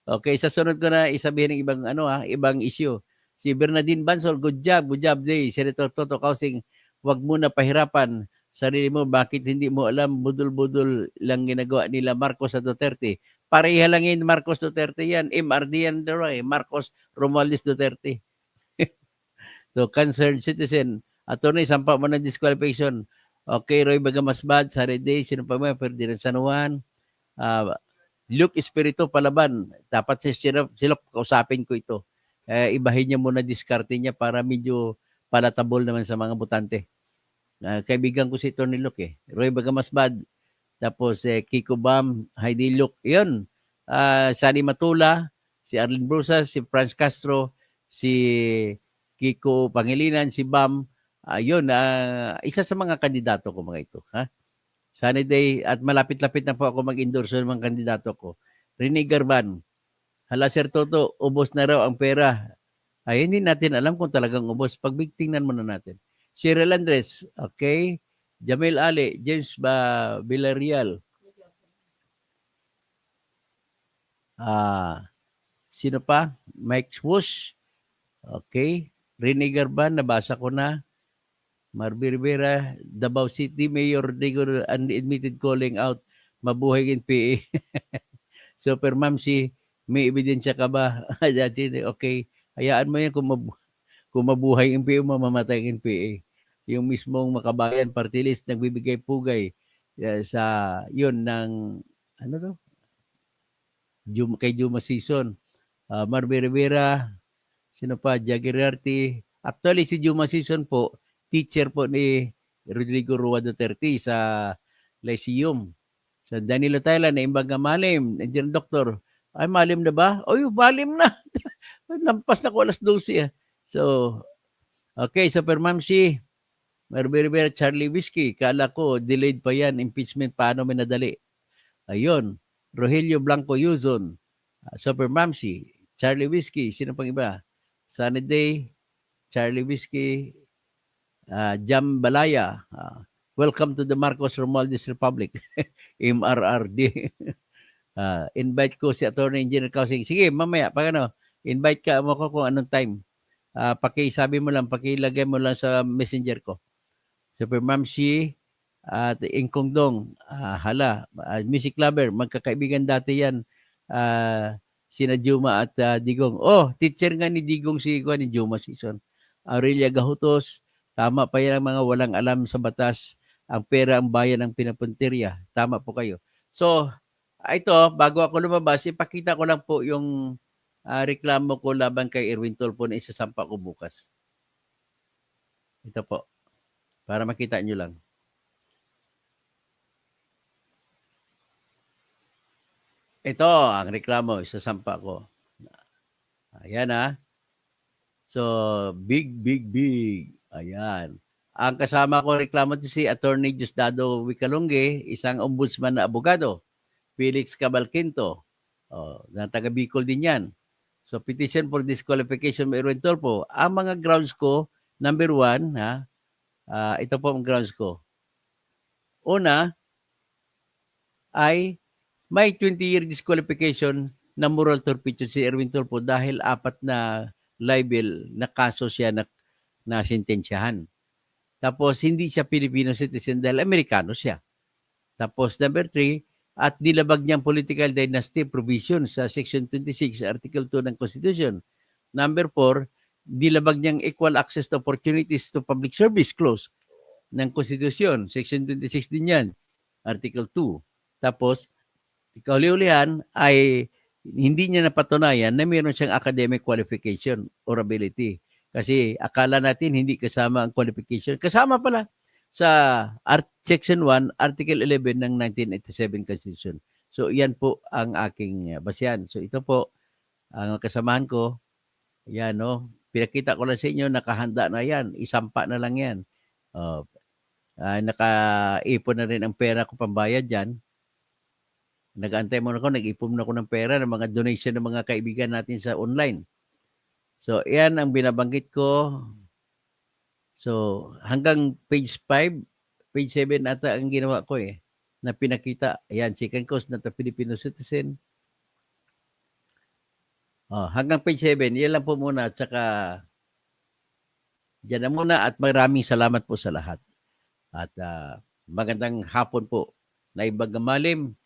Okay, sa sunod ko na isabihin ng ibang issue. Si Bernardine Bansol, good job day. Senator Toto Kausing, wag mo na pahirapan sarili mo, bakit hindi mo alam, budol-budol lang ginagawa nila Marcos at Duterte. Pareha lang yun, Marcos Duterte yan. MRD yan, Marcos Romualdez Duterte. So, concerned citizen, attorney, sampa mo ng disqualification. Okay, Roy Bagamasbad, Saturday, sino pa mo, Ferdinand San Juan, Luke Espiritu Palaban, dapat sila kausapin ko ito. Ibahin niya muna, diskarte niya para medyo palatable naman sa mga butante. Kaibigan ko si Tony Luke Roy Bagamasbad, tapos Kiko Bam, Heidi Luke, yun. Sani Matula, si Arlene Brusas, si Franz Castro, si Kiko Pangilinan, si Bam, yun, isa sa mga kandidato ko mga ito. Sunny day, at malapit-lapit na po ako mag-endorse ng mga kandidato ko. Rene Garban, hala Sir Toto, ubos na raw ang pera. Ay, hindi natin alam kung talagang ubos. Pagbigtingnan muna natin. Cheryl Andres, okay. Jamil Ali, James Villarreal. Sino pa? Mike Swoosh. Okay. Rene Garban, nabasa ko na. Marby Rivera, Davao City Mayor Rodrigo, unadmitted calling out, mabuhay NPA. Super Mamsi, may ebidensya ka ba? Okay. Hayaan mo yan kung mabuhay ang NPA, mamamatay ang NPA. Yung mismong Makabayan Party List nagbibigay pugay sa yun ng kay Juma Season. Marby Rivera, sino pa? Jagirarty. Actually, si Juma Season po, teacher po ni Rodrigo Roa Duterte sa Lyceum. So, Danilo Thailand, na imbang malim. Nandiyan doktor, ay malim na ba? Oy, malim na. Lampas na ko alas 12. So, okay, Super Mamsi, Marby Rivera, Charlie Whiskey, kala ko, delayed pa yan, impeachment, paano may nadali? Ayun, Rogelio Blanco Yuzon, Super Mamsi, Charlie Whiskey, sino pang iba? Sunny Day, Charlie Whiskey, Jam Balaya, welcome to the Marcos Romualdez Republic, MRRD. Invite ko si Attorney Engineer Kausing. Sige, mamaya, invite ka mo ko kung anong time. Pakisabi mo lang, pakilagay mo lang sa messenger ko. Super Mamsi at Ingkong Dong, music lover, magkakaibigan dati yan, sina Juma at Digong. Oh, teacher nga ni Digong ni Juma Season. Aurelia Gahutos, tama pa yan ang mga walang alam sa batas, ang pera ang bayan ng pinapuntirya. Tama po kayo. So, ito, bago ako lumabas, ipakita ko lang po yung reklamo ko laban kay Erwin Tulfo na isasampa ko bukas. Ito po. Para makita nyo lang. Ito ang reklamo, isasampa ko. Ayan So, big. Ayan. Ang kasama ko reklamo si Attorney Diosdado Wicalonge, isang ombudsman na abogado. Felix Cabalquinto, na taga Bicol din yan. So petition for disqualification by Erwin Tulfo. Ang mga grounds ko, number 1, ito po ang grounds ko. Una ay may 20-year disqualification na moral turpitude si Erwin Tulfo dahil 4 na libel na kaso siya na sentensyahan. Tapos hindi siya Filipino citizen dahil Amerikano siya. Tapos number 3, at dilabag niyang political dynasty provision sa Section 26, Article 2 ng Constitution. Number 4, dilabag niyang equal access to opportunities to public service clause ng Constitution. Section 26 din yan, Article 2. Tapos, ikauli-ulihan ay hindi niya napatunayan na mayroon siyang academic qualification or ability. Kasi akala natin hindi kasama ang qualification. Kasama pala sa Section 1, Article 11 ng 1987 Constitution. So, yan po ang aking basihan. So, ito po, ang kasamahan ko, yan, no? Pinakita ko lang sa inyo, nakahanda na yan. Isampa na lang yan. Nakaipon na rin ang pera ko pambayad dyan. Nag-aantay muna ako, nag-ipon na ako ng pera ng mga donation ng mga kaibigan natin sa online. So, yan ang binabanggit ko. So, hanggang page 5, page 7 ata ang ginawa ko na pinakita. Ayan, second cause na Filipino citizen. Hanggang page 7, yan lang po muna. At saka, dyan na muna at maraming salamat po sa lahat. At magandang hapon po. Naibag Malim,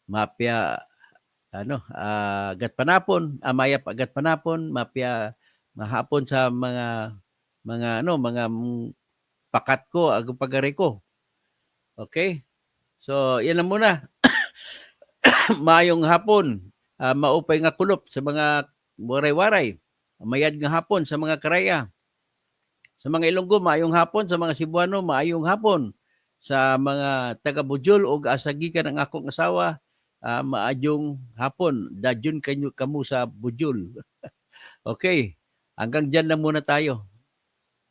Mapia, Agat Panapon, Amayap Agat Panapon, Mapia mahapon sa mga pakat ko, agong pagari ko. Okay? So, yan na muna. Maayong hapon. Maupay nga kulop sa mga waray-waray. Mayad nga hapon sa mga karaya. Sa mga Ilonggo, maayong hapon. Sa mga Cebuano, maayong hapon. Sa mga taga-Bujol o asagikan ng akong asawa, maayong hapon. Dadyon kanyo kamu sa Bujol. Okay. Hanggang dyan lang muna tayo.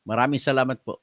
Maraming salamat po.